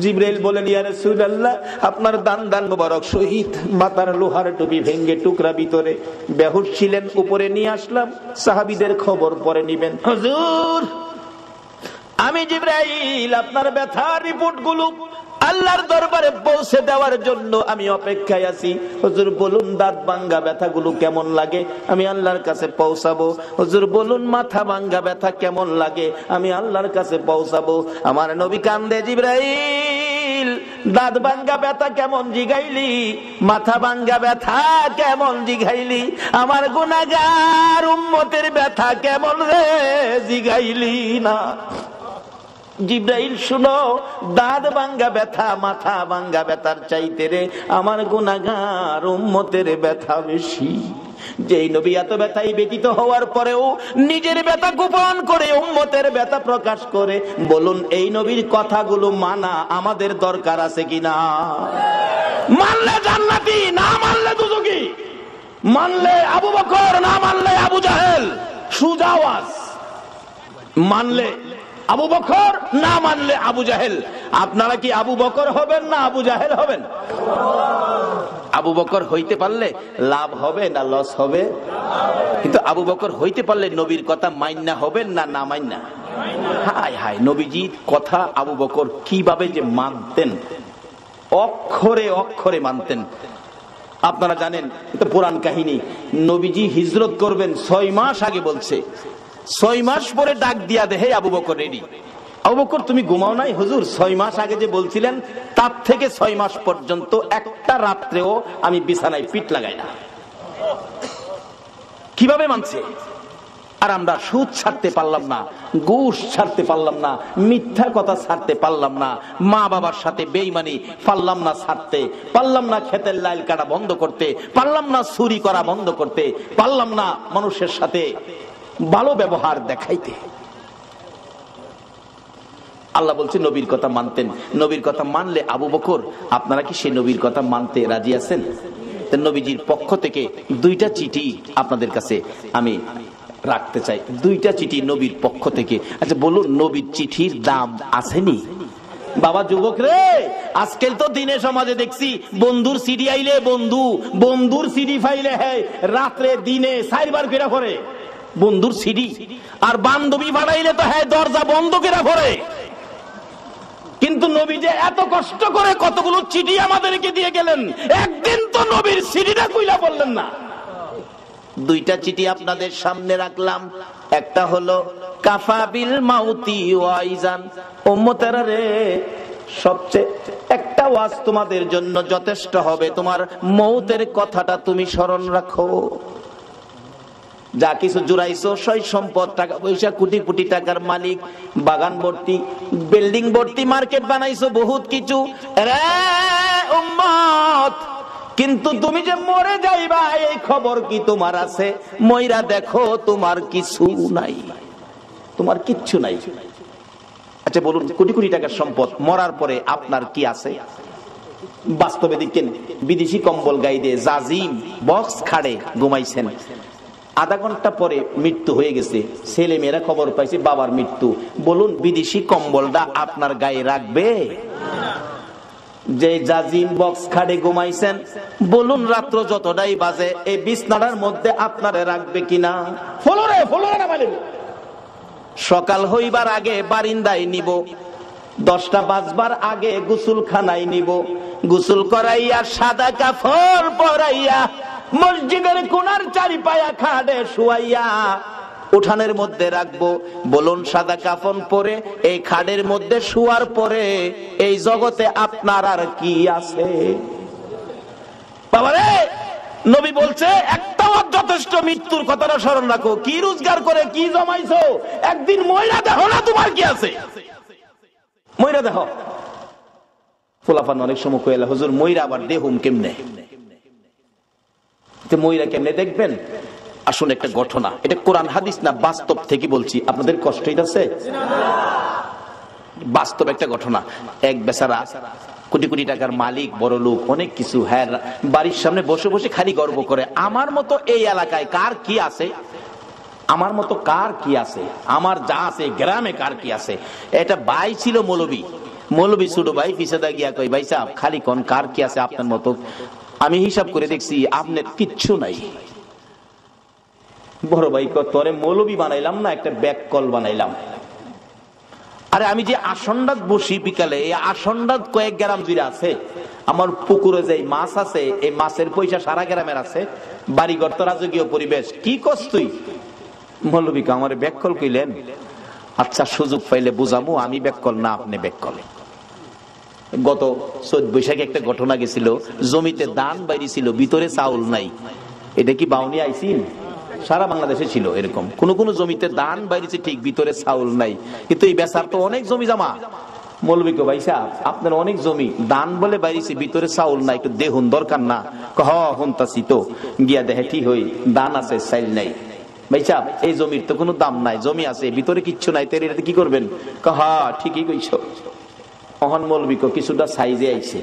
জিবরাইল বলেন, ইয়া রাসূলুল্লাহ আপনার দান দান মোবারক শহীদ, মাথার লোহার টুপি ভেঙ্গে টুকরা ভিতরে, বেহুশ ছিলেন, উপরে নিয়ে আসলাম, সাহাবীদের খবর পরে নিবেন। হুজুর আমি জিবরাইল আপনার ব্যথার রিপোর্ট গুলো আল্লাহর দরবারে পৌঁছে দেওয়ার জন্য আমি অপেক্ষায় আছি। হুজুর বলুন দাঁত ভাঙ্গা ব্যথাগুলো কেমন লাগে, আমি আল্লাহর কাছে পৌঁছাবো। হুজুর বলুন মাথা ভাঙ্গা ব্যথা কেমন লাগে, আমি আল্লাহর কাছে পৌঁছাবো। আমার নবী কান্দে, জিবরাইল দাঁত ভাঙ্গা ব্যথা কেমন জিগাইলি, মাথা ভাঙ্গা ব্যথা কেমন জিগাইলি, আমার গুনাহগার উম্মতের ব্যথা কেমন রে জিগাইলি না। জিবরাইল শুনো, দাঁত ভাঙ্গা ব্যথা মাথা ভাঙ্গা ব্যথার চাইতে রে আমার গুনাহগার উম্মতের ব্যথা বেশি। যেই নবী এত ব্যথায় ব্যতীত হওয়ার পরেও নিজের ব্যথা গোপন করে উম্মতের ব্যথা প্রকাশ করে, বলুন এই নবীর কথাগুলো মানা আমাদের দরকার আছে কিনা? মানলে জান্নাতি, না মানলে দুজকি। মানলে আবু বকর, না মানলে আবু জাহেল। সুজা আওয়াজ। মানলে আবু বকর, না মানলে আবু জাহেল। আপনারা কি আবু বকর হবেন না আবু জাহেল হবেন? আবু বকর হইতে পারলে লাভ হবে না লস হবে? কিন্তু আবু বকর হইতে পারলে নবীর কথা মাইন্না হবেন না না মাইন্না? হায় হায়, নবীজির কথা আবু বকর কিভাবে যে মানতেন, অক্ষরে অক্ষরে মানতেন। আপনারা জানেন এটা পুরাণ কাহিনী। নবীজি হিজরত করবেন 6 মাস আগে বলছে, 6 মাস পরে ডাক দিয়া দেহে আবু বকর রেডি। আবু বকর তুমি ঘুমাও নাই? হুজুর 6 মাস আগে যে বলছিলেন তার থেকে 6 মাস পর্যন্ত একটা রাত্রেও আমি বিছানায় পিঠ লাগাই না। কিভাবে মানছে? আর আমরা সুদ ছাড়তে পারলাম না, ঘুষ ছাড়তে পারলাম না, মিথ্যা কথা ছাড়তে পারলাম না, মা বাবার সাথে বেঈমানি পারলাম না ছাড়তে, পারলাম না ক্ষেতের লাইল কাটা বন্ধ করতে, পারলাম না চুরি করা বন্ধ করতে, পারলাম না মানুষের সাথে ভালো ব্যবহার দেখাইতে। আল্লাহ বলছে নবীর কথা মানতেন। নবীর কথা মানলে আবু বকর, আপনারা কি সেই নবীর কথা মানতে রাজি আছেন? নবীজির পক্ষ থেকে 2টা চিঠি আপনাদের কাছে আমি রাখতে চাই। 2টা চিঠি নবীর পক্ষ থেকে। আচ্ছা বলুন, নবীর চিঠির দাম আসেনি? বাবা যুবক রে, আজকাল তো দিনে সমাজে দেখছি বন্ধুর সিডি আইলে বন্ধুর সিডি ফাইলে হ্যাঁ রাত্রে দিনে 4 বার ফেরা করে বন্ধুর সিডি, আর বান্ধবী বাড়াইলে তো হ্যাঁ দরজা বন্ধ করে করে। কিন্তু নবী যে এত কষ্ট করে কতগুলো চিঠি আমাদেরকে দিয়ে গেলেন, একদিন তো নবীর সিডিটা কইলা বললেন না। 2টা চিঠি আপনাদের সামনে রাখলাম। একটা হলো কাফাবিল মাউতি ওয়াইজান, উম্মতেরা রে সবচেয়ে একটা ওয়াজ তোমাদের জন্য যথেষ্ট হবে, তোমার মৌতের কথাটা তুমি স্মরণ রাখো। যা কিছু জুড়াইছো, সই সম্পদ, টাকা পয়সা, কোটি কোটি টাকার মালিক, বাগান ভর্তি, বিল্ডিং ভর্তি, মার্কেট বানাইছো, বহুত কিছু রে উম্মত, কিন্তু তুমি যে মরে যাইবা এই খবর কি তোমার আছে? মইরা দেখো তোমার কিছু নাই, তোমার কিচ্ছু নাই। আচ্ছা বলুন, কোটি কোটি টাকার সম্পদ, মরার পরে আপনার কি আছে? বাস্তবে দেখেন, বিদেশি কম্বল গায়ে দিয়ে জাজিম বক্স খাড়ে ঘুমাইছেন, আধা ঘন্টা পরে মৃত্যু হয়ে গেছে, ছেলে মেয়েরা খবর পাইছে বাবার মৃত্যু। বলুন বিদেশি কম্বলটা আপনার গায়ে রাখবে? যে জাজিম বক্স খাড়ে ঘুমাইছেন, বলুন রাত্র যতটাই বাজে এই বিছনাটার মধ্যে আপনারে রাখবে কিনা? ফলরে ফলরে না মানে সকাল হইবার আগে বারিন্দায় নিব, 10টা বাজবার আগে গোসলখানায় নিব, গোসল করাইয়া সাদা কাপড় পরাইয়া মসজিদের কোণার চারিপায়া খাটে শুয়াইয়া উঠানের মধ্যে রাখবো। বলুন সাদা কাফন পরে এই খাটের মধ্যে শুয়ার পরে এই জগতে আপনার আর কি আছে? বাবারে নবী বলছে একটা ওয়াজ যথেষ্ট, মৃত্যুর কথাটা স্মরণ রাখো। কি রোজগার করে কি জমাইছো, একদিন ময়রা দেখো না তোমার কি আছে, ময়রা দেখো। ফুলাফান অনেক সময় কইলা, হুজুর ময়রা আবার দেহুম কেমনে? ময়রা কেমনে দেখবেন? আসলে একটা ঘটনা, এটা কোরআন হাদিস না, বাস্তব থেকে বলছি, আপনাদের কষ্ট হইতাছে? বাস্তব একটা ঘটনা। এক বেচারা কোটি কোটি টাকার মালিক, বড় লোক, অনেক কিছু, হ্যাঁ, বাড়ির সামনে বসে বসে খালি গর্ব করে, আমার মতো এই এলাকায় কার কি আছে, আমার মতো কার কি আছে, আমার যা আছে গ্রামে কার কি আছে। এটা ভাই ছিল মৌলবী, মৌলবী ছোট ভাই পিছাদা গিয়া কই, ভাই সাহেব খালি কোন কার কি আছে আপনার মতো? আমি হিসাব করে দেখছি আপনার কিচ্ছু নাই। বড় ভাই কয়, তোরে মৌলবী বানাইলাম না, একটা ব্যাক কল বানাইলাম। আরে আমি যে আসন্ডাত বসি বিকালে, এই আসন্ডাত কয়েক গ্রাম জুড়ে আছে, আমার পুকুরে যে মাছ আছে, এই মাছের পয়সা সারা গ্রামের আছে, বাড়িঘর তো রাজকীয় পরিবেশ, কি করছ তুই? মৌলবীকে আমার ব্যাককল কইলেন, আচ্ছা সুযোগ পাইলে বুঝামু, আমি ব্যাককল না, আপনি ব্যাককল। গত 14 বৈশাখে একটা ঘটনা গেছিল, জমিতে ধান বাইরে ছিল, ভিতরে চাউল নাই। এটা কি বাউনি আইসিন? সারা বাংলাদেশে ছিল এরকম, কোন কোন জমিতে ধান বাইরেছে ঠিক, ভিতরে চাউল নাই। কিন্তু এই বেচার তো অনেক জমি জমা। মৌলবীকে, ভাই সাহেব আপনার অনেক জমি, ধান বলে বাইরেছে, ভিতরে চাউল নাই, একটু দেখুন দরকার না? হন্তাছি তো, গিয়া দেখে ঠিক হই, ধান আছে চাইল নাই। ভাই সাহেব এই জমির তো কোনো দাম নাই, জমি আছে ভিতরে কিচ্ছু নাই, তাই এটাতে কি করবেন? ঠিকই কইছ। অহন মৌলবীকে কিছুটা সাইজে আইছে,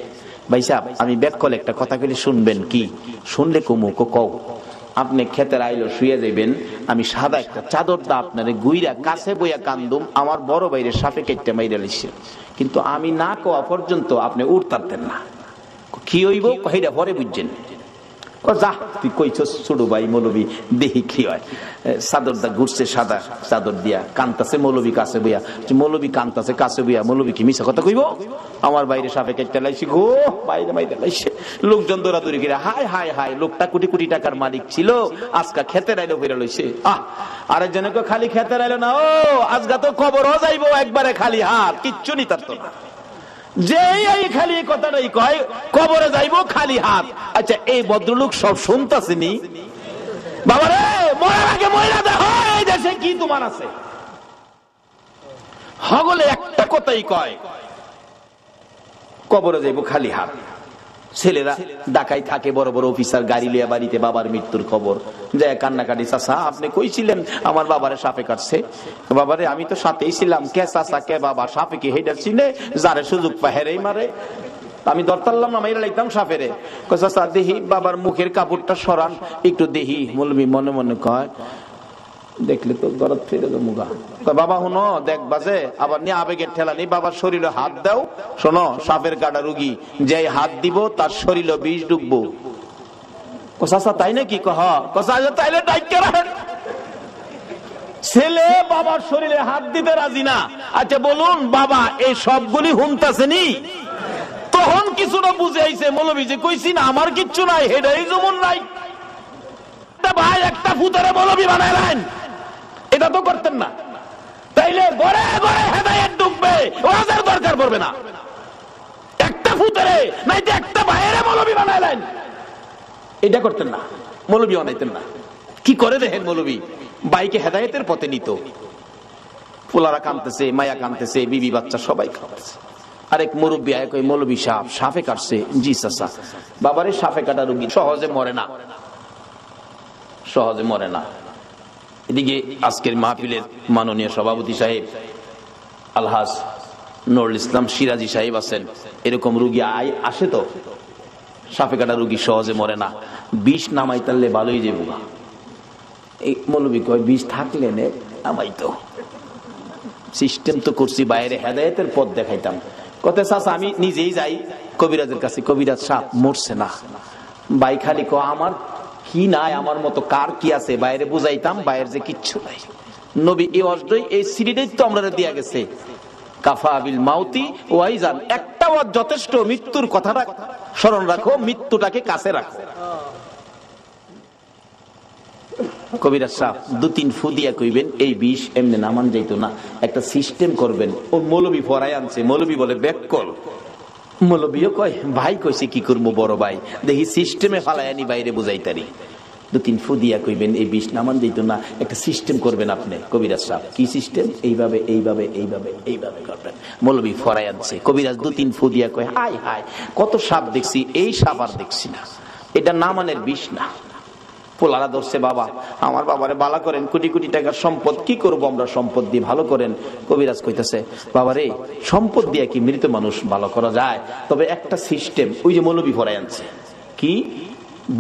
ভাই সাহেব আমি ব্যাককল একটা কথা কইলে শুনবেন কি? শুনলে কমুক কও। আপনি ক্ষেতের আইলো শুয়ে যাইবেন, আমি সাদা একটা চাদর দা আপনারে গুইরা কাছে বইয়া কান্দুম, আমার বড় বাইরে সাপে কেটে মাইরা লিছে, কিন্তু আমি না কোয়া পর্যন্ত আপনি উঠতারতেন না। কি হইব কইরা পরে বুঝছেন। যা তুই কইছস ছোট ভাই মৌলবী, দেখি কি হয়। চাদরটা ঘুরছে, সাদা চাদর দিয়া কান্তাছে মৌলবী কাছে বইয়া। মৌলবী কান্তাছে কাছে বইয়া, মৌলবী কি মিছা কথা কইব? আমার বাইরে সাপে কেটে লাইছি গো, বাইরে বাইরে লাইছে। লোকজন দৌড়াদৌড়ি করে, হায় হায় হায়, লোকটা কোটি কোটি টাকার মালিক ছিল, আজকা খেতে রাইলো ফিরে লইছে। আরেকজনকে খালি খেতে রাইলো না, ও আজকা তো কবরও যাইবো একবারে খালি হাত, কিচ্ছু নি তার তো না। যে এই খালি কথাটাই কয়, কবরে যাইবো খালি হাত। আচ্ছা এই ভদ্রলোক সব শুনতাছেনি? বাবারে মরার আগে ময়রা দেখো এই দেশে কি তোমার আছে। হগলে একটা কথাই কয়, কবরে যাইবো খালি হাত। ছেলেরা ঢাকায় থাকে, বড় বড় অফিসার, গাড়ি লিয়া বাড়িতে বাবার মৃত্যুর খবর যায় কান্নাকাটি, চাচা আপনি কইছিলেন আমার বাবারে সাপে কাটছে। বাবারে আমি তো সাথেই ছিলাম। কে চাচা কে বাবা? সাপে কি হেডার চিনে? যারে সুযোগ পায় হেরেই মারে। আমি দরতারলাম না, মাইরা লাইতাম সাপেরে। চাচা দেহি বাবার মুখের কাপড়টা সরান একটু দেহি। মৌলবী মনে মনে কয়, দেখলে তো দরদ ফিরে মুগা। বাবা হুনো দেখবা যে আবার নিয়ে আবেগের ঠেলা নেই, বাবার শরীরে হাত দাও, শোনো সাপের কাটা রুগী, যে হাত দিব তার শরীরে বিষ ঢুকবো। চাচা তাই নাকি? তাইলে ডাইকা রাখেন। ছেলে বাবার শরীরে হাত দিতে রাজি না। আচ্ছা বলুন বাবা এই সবগুলি হুনতাছেনি? তখন কিছুটা বুঝে আইছে, মৌলবী যে কইছি না আমার কিচ্ছু নাই, হেডাই যেমন নাই। ভাই একটা ফুতারে মৌলবী বানাইলেন, এটা তো করতেন না। তাইলে ঘরে ঘরে হেদায়েত ঢুকবে, ওয়াজের দরকার পড়বে না। একটা ফুতারে নাইতে একটা ভাইয়েরে মৌলবী বানাইলেন, এটা করতেন না, মৌলবী বানাইতেন না। কি করে দেখেন মৌলবী বাইকে হেদায়েতের পথে নিত। পোলারা কাঁদতেছে, মায়া কাঁদতেছে, বিবি বাচ্চা সবাই কাঁদতেছে। আরেক মুরব্বী আয় কই, মৌলবী সাহেব সাপে কাটছে। জি চাচা। বাবারে সাপে কাটা রোগী সহজে মরে না, সহজে মরে না। এদিকে আজকের মাহফিলের মাননীয় সভাপতি সাহেব আলহাজ নুরুল ইসলাম সিরাজি সাহেব আছেন। এরকম রোগী আসে তো, সাপে কাটা রোগী সহজে মরে না, বিষ নামাই তাহলে ভালোই যাবো। এই মৌলবী কয় বিষ থাকলে নে নামাইতো, সিস্টেম তো করছি, বাইরে হেদায়েতের পথ দেখাইতাম। কত চাচা আমি নিজেই যাই কবিরাজের কাছে, কবিরাজ সাপ মরছে না। ভাই খালি আমার কি নাই, আমার মতো কার কি আছে, বাইরে বুঝাইতাম, বাইরে যে কিচ্ছু নাই। নবী এই অজডই এই সিরিজেই তো আমরা দিয়া গেছে, কাফা বিল মাউতি ওয়াইজান, একটা ওয়াজ যথেষ্ট, মৃত্যুর কথাটা স্মরণ রাখো, মৃত্যুটাকে কাছে রাখো। কবিরাজ সাহেব 2-3 ফু দিয়া কইবেন এই বিষ এমনি নামান যাইতো না, একটা সিস্টেম করবেন। ও মৌলবী ফরাই আনছে, মৌলবী বলে ব্যাককল। মৌলবীও কয় ভাই কইছে কি করবো বড় ভাই, দেখি সিস্টেমে ফালায়ানি বাইরে বুঝাইতারি। 2-3 ফু দিয়া কইবেন এই বিষ নামান দিত না, একটা সিস্টেম করবেন আপনি কবিরাজ সাহেব। কি সিস্টেম? এইভাবে এইভাবে এইভাবে এইভাবে করবেন। মৌলবী ফরাই আনছে, কবিরাজ 2-3 ফু দিয়া কয় হাই হাই কত সাপ দেখছি, এই সাপ আর দেখছি না, এটা নামানের বিষ না। পোলারা ধরছে, বাবা আমার বাবারে বালা করেন, কোটি কোটি টাকার সম্পদ, কি করব আমরা সম্পদ দিয়ে, ভালো করেন। কবিরাজ কইতাছে বাবারে সম্পদ দিয়ে কি মৃত মানুষ ভালো করা যায়? তবে একটা সিস্টেম, ওই যে মৌলবী ফরাই আনছে। কি?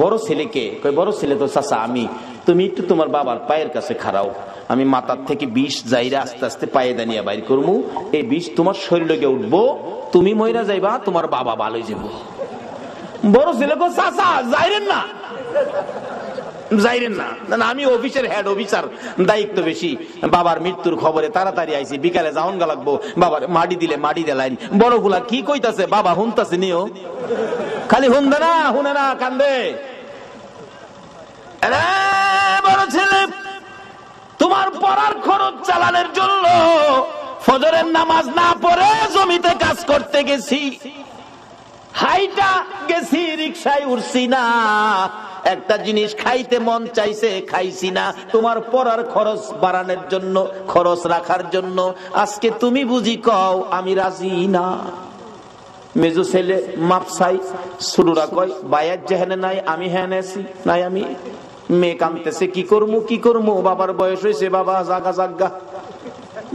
বড় ছেলেকে কই, বড় ছেলে তো চাচা আমি, তুমি একটু তোমার বাবার পায়ের কাছে খাড়াও, আমি মাথার থেকে বিষ যাইরা আস্তে আস্তে পায়ে দানিয়া বাইর করবো, এই বিষ তোমার শরীরে উঠবো, তুমি মইরা যাইবা, তোমার বাবা ভালো হয়ে যাবো। বড় ছেলে কো চাচা যাইরেন না, যাইরেন না, আমি অফিসের হেড অফিসার, দায়িত্ব বেশি, বাবার মৃত্যুর খবরে তাড়াতাড়ি আইছি, বিকালে যাওন গা লাগবো, বাবার মাটি দিলে মাটি দেলাইন। বড় গুলা কি কইতাছে, বাবা হুনতাছে নিও, খালি হুনদে না, হুনে না, কান্দে। বড় ছেলে তোমার পড়ার খরচ চালানোর জন্য ফজরের নামাজ না পড়ে জমিতে কাজ করতে গেছি, হাইটা গেছি, রিকশায় উঠছি না, একটা জিনিস খাইতে মন চাইছে খাইছি না, তোমার পড়ার খরচ বাড়ানোর জন্য, খরচ রাখার জন্য আজকে তুমি বুঝি কও আমি রাজি না। মেজো ছেলে মাপসাই, ছোটরা কয় বাইয়ার যেহেনে নাই আমি হেনে আছি নাই আমি। মেয়ে কানতেছে কি করবো কি করবো, বাবার বয়স হয়েছে, বাবা জাগা জাগা,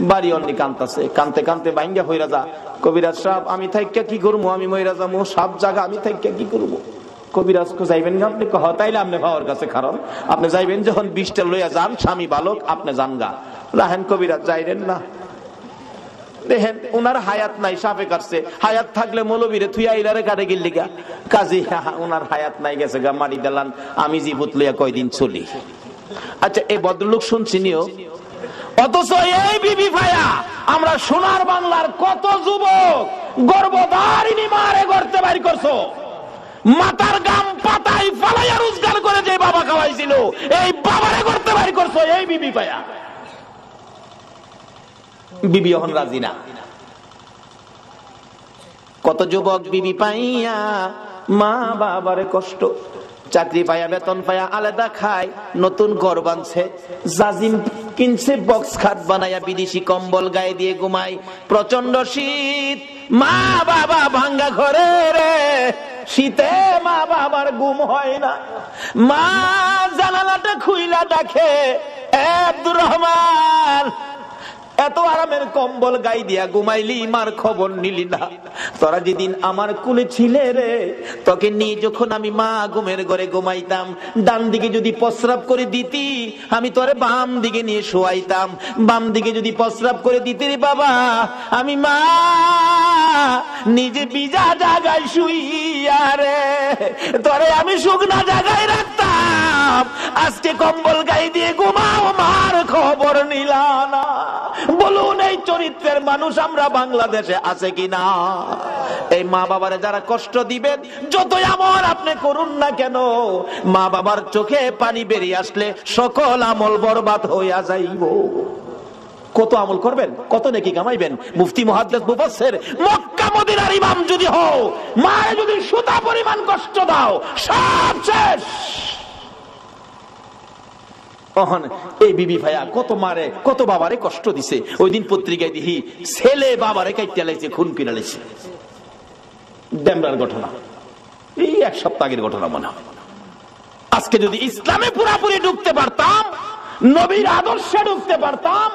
বাড়ি অন্যি কানতেছে, কানতে কানতে বাইঙ্গা হইরা যা। কবিরাজ সাহেব আমি থাইকা কি করবো, আমি মইরা যাবো, সব জায়গা আমি থাইকা কি করবো। কবিরাজ কো যাইবেন গা আপনি? কহ তাইলে আপনি ভাওয়ার কাছে খারাপ, আপনি যাইবেন যখন বিষটা লইয়া যান, স্বামী বালক আপনি যান গা। রাহেন কবিরাজ যাইরেন না, দেখেন উনার হায়াত নাই, সাপে কাটছে, হায়াত থাকলে মৌলবীরে থুইয়া ইলারে কাটে গিল্লি গা, কাজী উনার হায়াত নাই, গেছে গা মারি দিলাম, আমি জীবত লইয়া কয়দিন চলি। আচ্ছা এই ভদ্রলোক শুনছি নিও, অথচ এই বিবি ভাইয়া আমরা সোনার বাংলার কত যুবক গর্ভধারিণী মারে গর্তে বাইর করছো, মাথার গাম পাতাই ফালাইয়া রোজগার করে যে বাবা খাওয়াইছিল, এই বাবারে গর্তে বাইর করছো এই বিবি ভাইয়া। বিবি এখন রাজি না। কত যুবক বিবি পাইয়া মা বাবারে কষ্ট, চাকরি পাইয়া বেতন পাইয়া আলাদা খায়, নতুন ঘর বানছে, জাজিম কিনছে, বক্স খাট বানাইয়া বিদেশি কম্বল গায়ে দিয়ে ঘুমায়, প্রচন্ড শীত, মা বাবা ভাঙ্গা ঘরে রে, শীতে মা বাবার ঘুম হয় না, মা জানালাটা খুইলা ডাকে আব্দুর রহমান, এত আরামের কম্বল গাই দিয়া ঘুমাইলি, মার খবর নিলি না, তোরা যেদিন আমার কুলে ছিলে রে, তোকে নিয়ে যখন আমি মা ঘুমের ঘরে ঘুমাইতাম, ডান দিকে যদি প্রস্রাব করে দিতি আমি তোরে বাম দিকে নিয়ে শোয়াইতাম, বাম দিকে যদি প্রস্রাব করে দিতি রে বাবা, আমি মা নিজে ভিজা জায়গায় শুইয়া রে তোরে আমি শুকনা জায়গায় রাখতাম, আজকে কম্বল গাই দিয়ে ঘুমাও, মার খবর নিলা না। বলুন এই চরিত্রের মানুষ আমরা বাংলাদেশে আছে কিনা? এই মা বাবারে যারা কষ্ট দিবেন, যতই আমল আপনি করুন না কেন, মা বাবার চোখে পানি বেরিয়ে আসলে সকল আমল বরবাদ হইয়া যাইব। কত আমল করবেন, কত নেকি কামাইবেন, মুফতি মুহাদ্দিস মুফাসসির মক্কা মদিনার ইমাম যদি হও, মায়ে যদি সুতা পরিমাণ কষ্ট দাও, সব শেষ। এই বিবি ভাইয়া কত মারে কত বাবারে কষ্ট দিছে, ওই দিন পত্রিকায় দেখি ছেলে বাবারে কাইতে লাইছে, খুন করে লাইছে, ডেমরার ঘটনা, এই এক সপ্তাহ আগের ঘটনা মনে হয়। আজকে যদি ইসলামে পুরাপুরি ঢুকতে পারতাম, নবীর আদর্শে ঢুকতে পারতাম,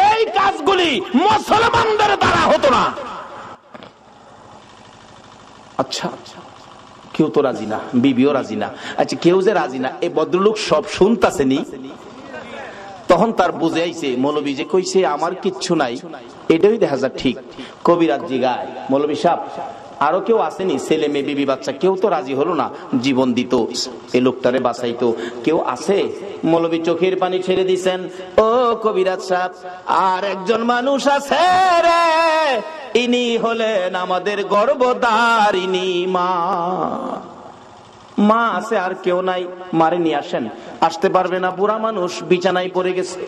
এই কাজগুলি মুসলমানদের দ্বারা হতো না। আচ্ছা কেউ তো রাজি না, বিবিও রাজি না। আচ্ছা কেউ যে রাজি না, এই ভদ্রলোক সব শুনতাছেনি, তখন তার বুঝে আইছে মৌলবী যে কইছে আমার কিচ্ছু নাই, এটাই দেখা যায় ঠিক। কবিরাজ জিগায়, মৌলবী সাহেব আরো কেউ আসেনি, ছেলে মেয়ে বিবি বাচ্চা, কেউ তো রাজি হলো না, জীবন দিত এই লোকটারে বাঁচাইতো, কেউ আছে? মৌলবী চোখের পানি ছেড়ে দিছেন, ও কবিরাজ সাহেব আর একজন মানুষ আছে রে, ইনি হলেন আমাদের গর্ভধারিণী মা। মা আছে আর কেউ নাই, মারে নিয়ে আসেন। আসতে পারবে না, বুড়া মানুষ বিছানায় পড়ে গেছে।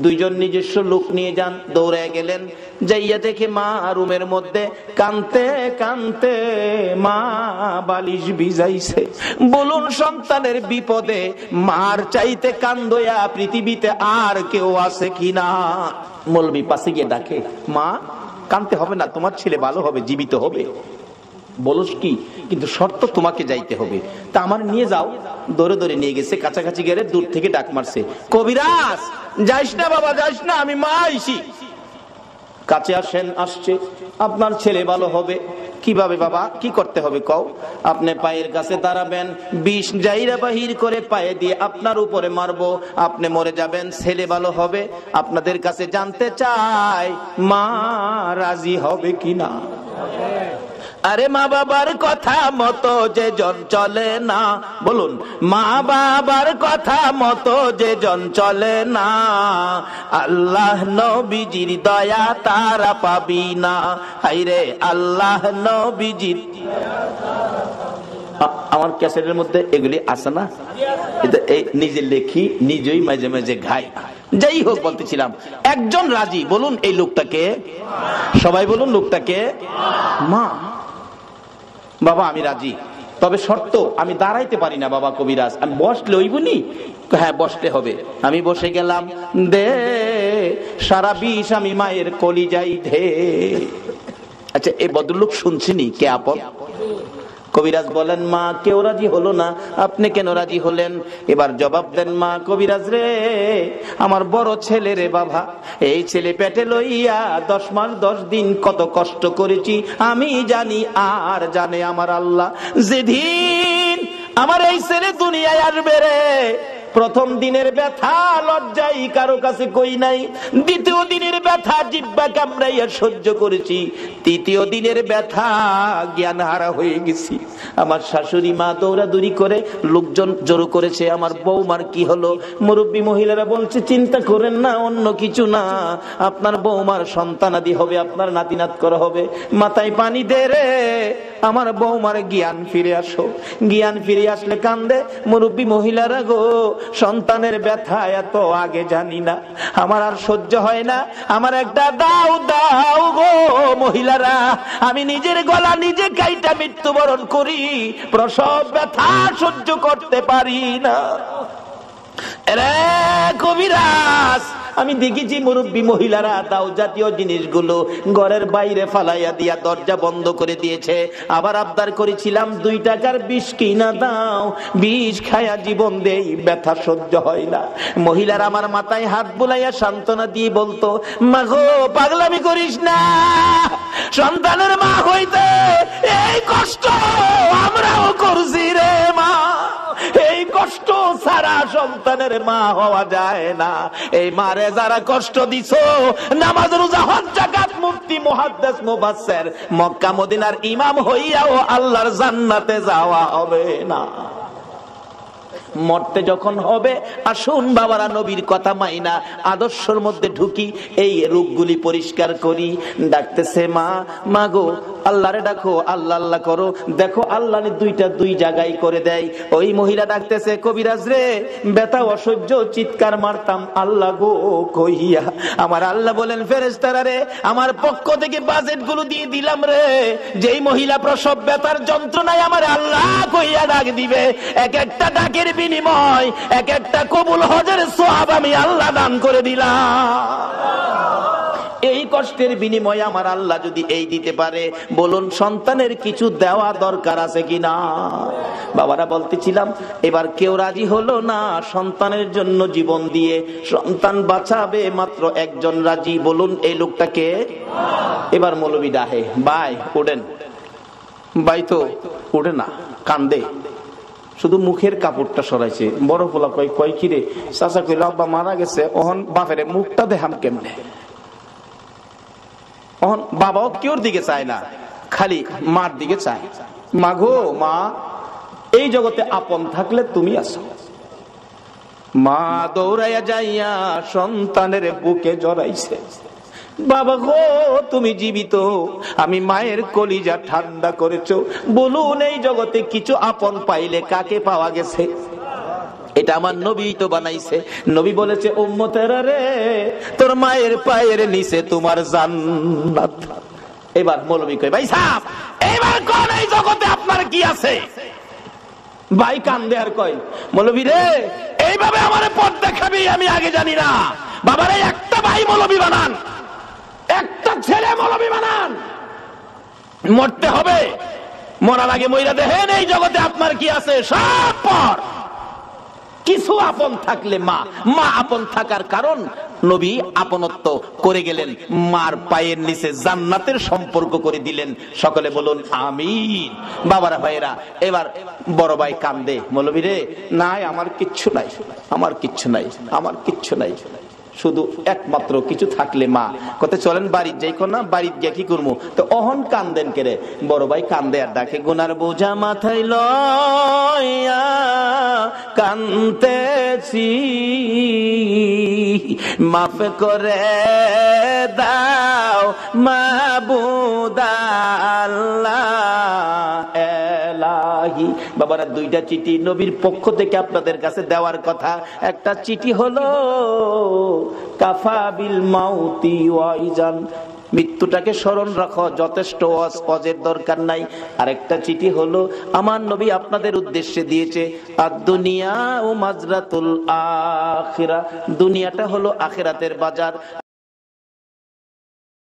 দুইজন নিজস্ব লোক নিয়ে যান, দৌড়ে গেলেন, যাইয়া দেখে মা রুমের মধ্যে কানতে কানতে মা বালিশ ভিজাইছে। বলুন সন্তানের বিপদে মার চাইতে কান্দয়া পৃথিবীতে আর কেউ আছে কিনা? মৌলবি পাশে গিয়ে ডাকে, মা কানতে হবে না, তোমার ছেলে ভালো হবে, জীবিত হবে। বলস কি, কিন্তু শর্ত তোমাকে যাইতে হবে। তা আমার নিয়ে যাও। দৌড়ে দৌড়ে নিয়ে গেছে, কাছাকাছি গেলে দূর থেকে ডাক মারছে, কবিরাজ যাইস না বাবা, যাইস না, আমি মা আইছি। কাছে আসেন, আসছে, আপনার ছেলে ভালো হবে। কিভাবে বাবা, কি করতে হবে কও? আপনি পায়ের কাছে দাঁড়াবেন, বিষ জাইরা বাহির করে পায়ে দিয়ে আপনার উপরে মারবো, আপনি মরে যাবেন, ছেলে ভালো হবে। আপনাদের কাছে জানতে চাই মা রাজি হবে কিনা? আরে মা বাবার কথা মতো যে জন চলে না, বলুন মা বাবার কথা মতো যে জন চলে না, আল্লাহ নবীজির দয়া তারা পাবি না। হাইরে আল্লাহ নবীজির। আমার ক্যাসেটের মধ্যে এগুলি আছে না, নিজে লেখি, নিজেই মাঝে মাঝে ঘাই। যাই হোক, বলতেছিলাম একজন রাজি। বলুন এই লোকটাকে, সবাই বলুন লোকটাকে মা। বাবা আমি রাজি, তবে শর্ত আমি দাঁড়াইতে পারি না বাবা কবিরাজ, আমি বসলে হইবনি? হ্যাঁ বসতে হবে। আমি বসে গেলাম, দে সারা বিষ আমি মায়ের কলিজাই ধে। আচ্ছা এই ভদ্রলোক শুনছিনি কে আপন? কবিরাজ বলেন, মা কেউ রাজি হলো না, আপনি কেন রাজি হলেন? এবার জবাব দেন, মা কবিরাজ রে, আমার বড় ছেলে রে বাবা, এই ছেলে পেটে লইয়া 10 মাস 10 দিন কত কষ্ট করেছি আমি জানি, আর জানে আমার আল্লাহ। যেদিন আমার এই ছেলে দুনিয়ায় আসবে রে, প্রথম দিনের ব্যথা লজ্জাই কারো কাছে কই নাই, দ্বিতীয় দিনের ব্যথা জিহ্বা কামড়াইয়া সহ্য করেছি, তৃতীয় দিনের ব্যথা জ্ঞান হারা হয়ে গেছি। আমার শাশুড়ি মা দৌড়াদৌড়ি করে, লোকজন জড়ো করেছে, আমার বৌমার কি হলো? মুরব্বী মহিলারা বলছে, চিন্তা করেন না, অন্য কিছু না, আপনার বৌমার সন্তানাদি হবে, আপনার নাতিনাত করা হবে। মাথায় পানি দে রে, আমার বৌমার জ্ঞান ফিরে আসো। জ্ঞান ফিরে আসলে কান্দে মুরব্বী মহিলারা, গো সন্তানের ব্যথা এত আগে জানি না, আমার আর সহ্য হয় না, আমার একটা দাও দাও গো মহিলারা, আমি নিজের গলা নিজে কাইটা মৃত্যুবরণ করি, প্রসব ব্যথা সহ্য করতে পারি না। রে কবিরাজ, আমি দেখেছি মুরব্বী মহিলারা দাও জাতীয় জিনিসগুলো ঘরের বাইরে ফালাইয়া দিয়া দরজা বন্ধ করে দিয়েছে। আবার আবদার করেছিলাম 2 টাকার বিষ কিনা দাও, বিষ খায়া জীবন দেই, ব্যথা সহ্য হয় না। মহিলারা আমার মাথায় হাত বুলাইয়া সান্ত্বনা দিয়ে বলতো, মা গো পাগলামি করিস না, সন্তানের মা হইতে এই কষ্ট আমরাও করছি রে মা, এই কষ্ট ছাড়া সন্তানের মা হওয়া যায় না। এই মারে যারা কষ্ট দিছো, নামাজ রোজা হজ যাকাত মুফতি মুহাদ্দিস মুফাসসির মক্কা মদিনার ইমাম হইয়াও আল্লাহর জান্নাতে যাওয়া হবে না। মরতে যখন হবে, আসুন বাবারা নবীর কথা মাইনা আদর্শের মধ্যে ঢুকি, এই রোগগুলি পরিষ্কার করি। ডাকতেছে মা, মা গো আল্লাহরে ডাকো, আল্লাহ আল্লাহ করো, দেখো আল্লাহ 2টা 2 জায়গায় করে দেয়। ওই মহিলা ডাকতেছে, কবিরাজ রে ব্যথা অসহ্য, চিৎকার মারতাম আল্লাহ গো কইয়া। আমার আল্লাহ বলেন, ফেরেশতারা রে, আমার পক্ষ থেকে বাজেট গুলো দিয়ে দিলাম রে, যেই মহিলা প্রসব ব্যথার যন্ত্রণায় আমার আল্লাহ কইয়া ডাক দিবে, এক একটা ডাকের বিনিময় এক একটা কবুল হজের সওয়াব আমি আল্লাহ দান করে দিলাম। এই কষ্টের বিনিময়ে আমার আল্লাহ যদি এই দিতে পারে, বলুন সন্তানের কিছু দেওয়া দরকার আছে কিনা? বাবারা বলতেছিলাম, এবার কেউ রাজি হলো না সন্তানের জন্য জীবন দিয়ে সন্তান বাঁচাবে, মাত্র একজন রাজি। বলুন এই লোকটাকে। এবার মৌলবি ডাহে, ভাই ওঠেন। ভাই তো ওঠে না, কান্দে, শুধু মুখের কাপড়টা সরাইছে। বড় পোলা কয় কি রে? চাচা কইল আব্বা মারা গেছে, ওহন বাপের মুখটা দেখাম কেমনে? ওহন বাবাও কেউর দিকে চায় না, খালি মার দিকে চায়। মা গো মা, এই জগতে আপন থাকলে তুমি আছো। মা দৌড়াইয়া যাইয়া সন্তানের বুকে জড়াইছে, বাবা গো তুমি জীবিত, আমি মায়ের কলিজা ঠান্ডা করেছো। বলুন এই জগতে কিছু আপন পাইলে কাকে পাওয়া গেছে? এটা আমার নবী তো বানাইছে। নবী বলেছে উম্মতেরা রে, তোর মায়ের পায়ের নিচে তোমার জান্নাত। এবার মৌলবী কয় ভাই সাহেব, এবার কোন এই জগতে আপনার কি আছে? ভাই কান্দে আর কয় মৌলবী রে, এইভাবে আমার পথ দেখাবি আমি আগে জানি না। বাবারে একটা ভাই মৌলবী বানান, একটা ছেলে মৌলবী বানান, মরতে হবে, মরার আগে মইরা দেখেন এই জগতে আপনার কি আছে। সব পর কিছু আপন থাকলে মা, মা আপন থাকার কারণ নবী আপনত্ব করে গেলেন, মার পায়ের নিচে জান্নাতের সম্পর্ক করে দিলেন। সকলে বলুন আমিন। বাবারা ভাইয়েরা, এবার বড় ভাই কান্দে, মৌলবী রে নাই আমার কিচ্ছু নাই, আমার কিচ্ছু নাই, আমার কিচ্ছু নাই, শুধু একমাত্র কিছু থাকলে মা। কত চলেন বাড়ির যাই, না বাড়ির গিয়ে কি করবো? তো অহন কান্দেন কেরে? বড় ভাই কান্দে আর ডাকে, গুনার বোঝা মাথায় লইয়া কান্দেছি, মাফ করে দাও মাবুদ আল্লাহ এলাহি। বাবারা দুইটা চিঠি নবীর পক্ষ থেকে আপনাদের কাছে দেওয়ার কথা। একটা চিঠি হলো কাফা বিল মাউতি ওয়াইজান, মৃত্যুটাকে স্মরণ রাখো, যথেষ্ট ওয়াজের দরকার নাই। আরেকটা চিঠি হলো আমার নবী আপনাদের উদ্দেশ্যে দিয়েছে আদ-দুনিয়া ও মাজরাতুল আখিরা, দুনিয়াটা হলো আখিরাতের বাজার।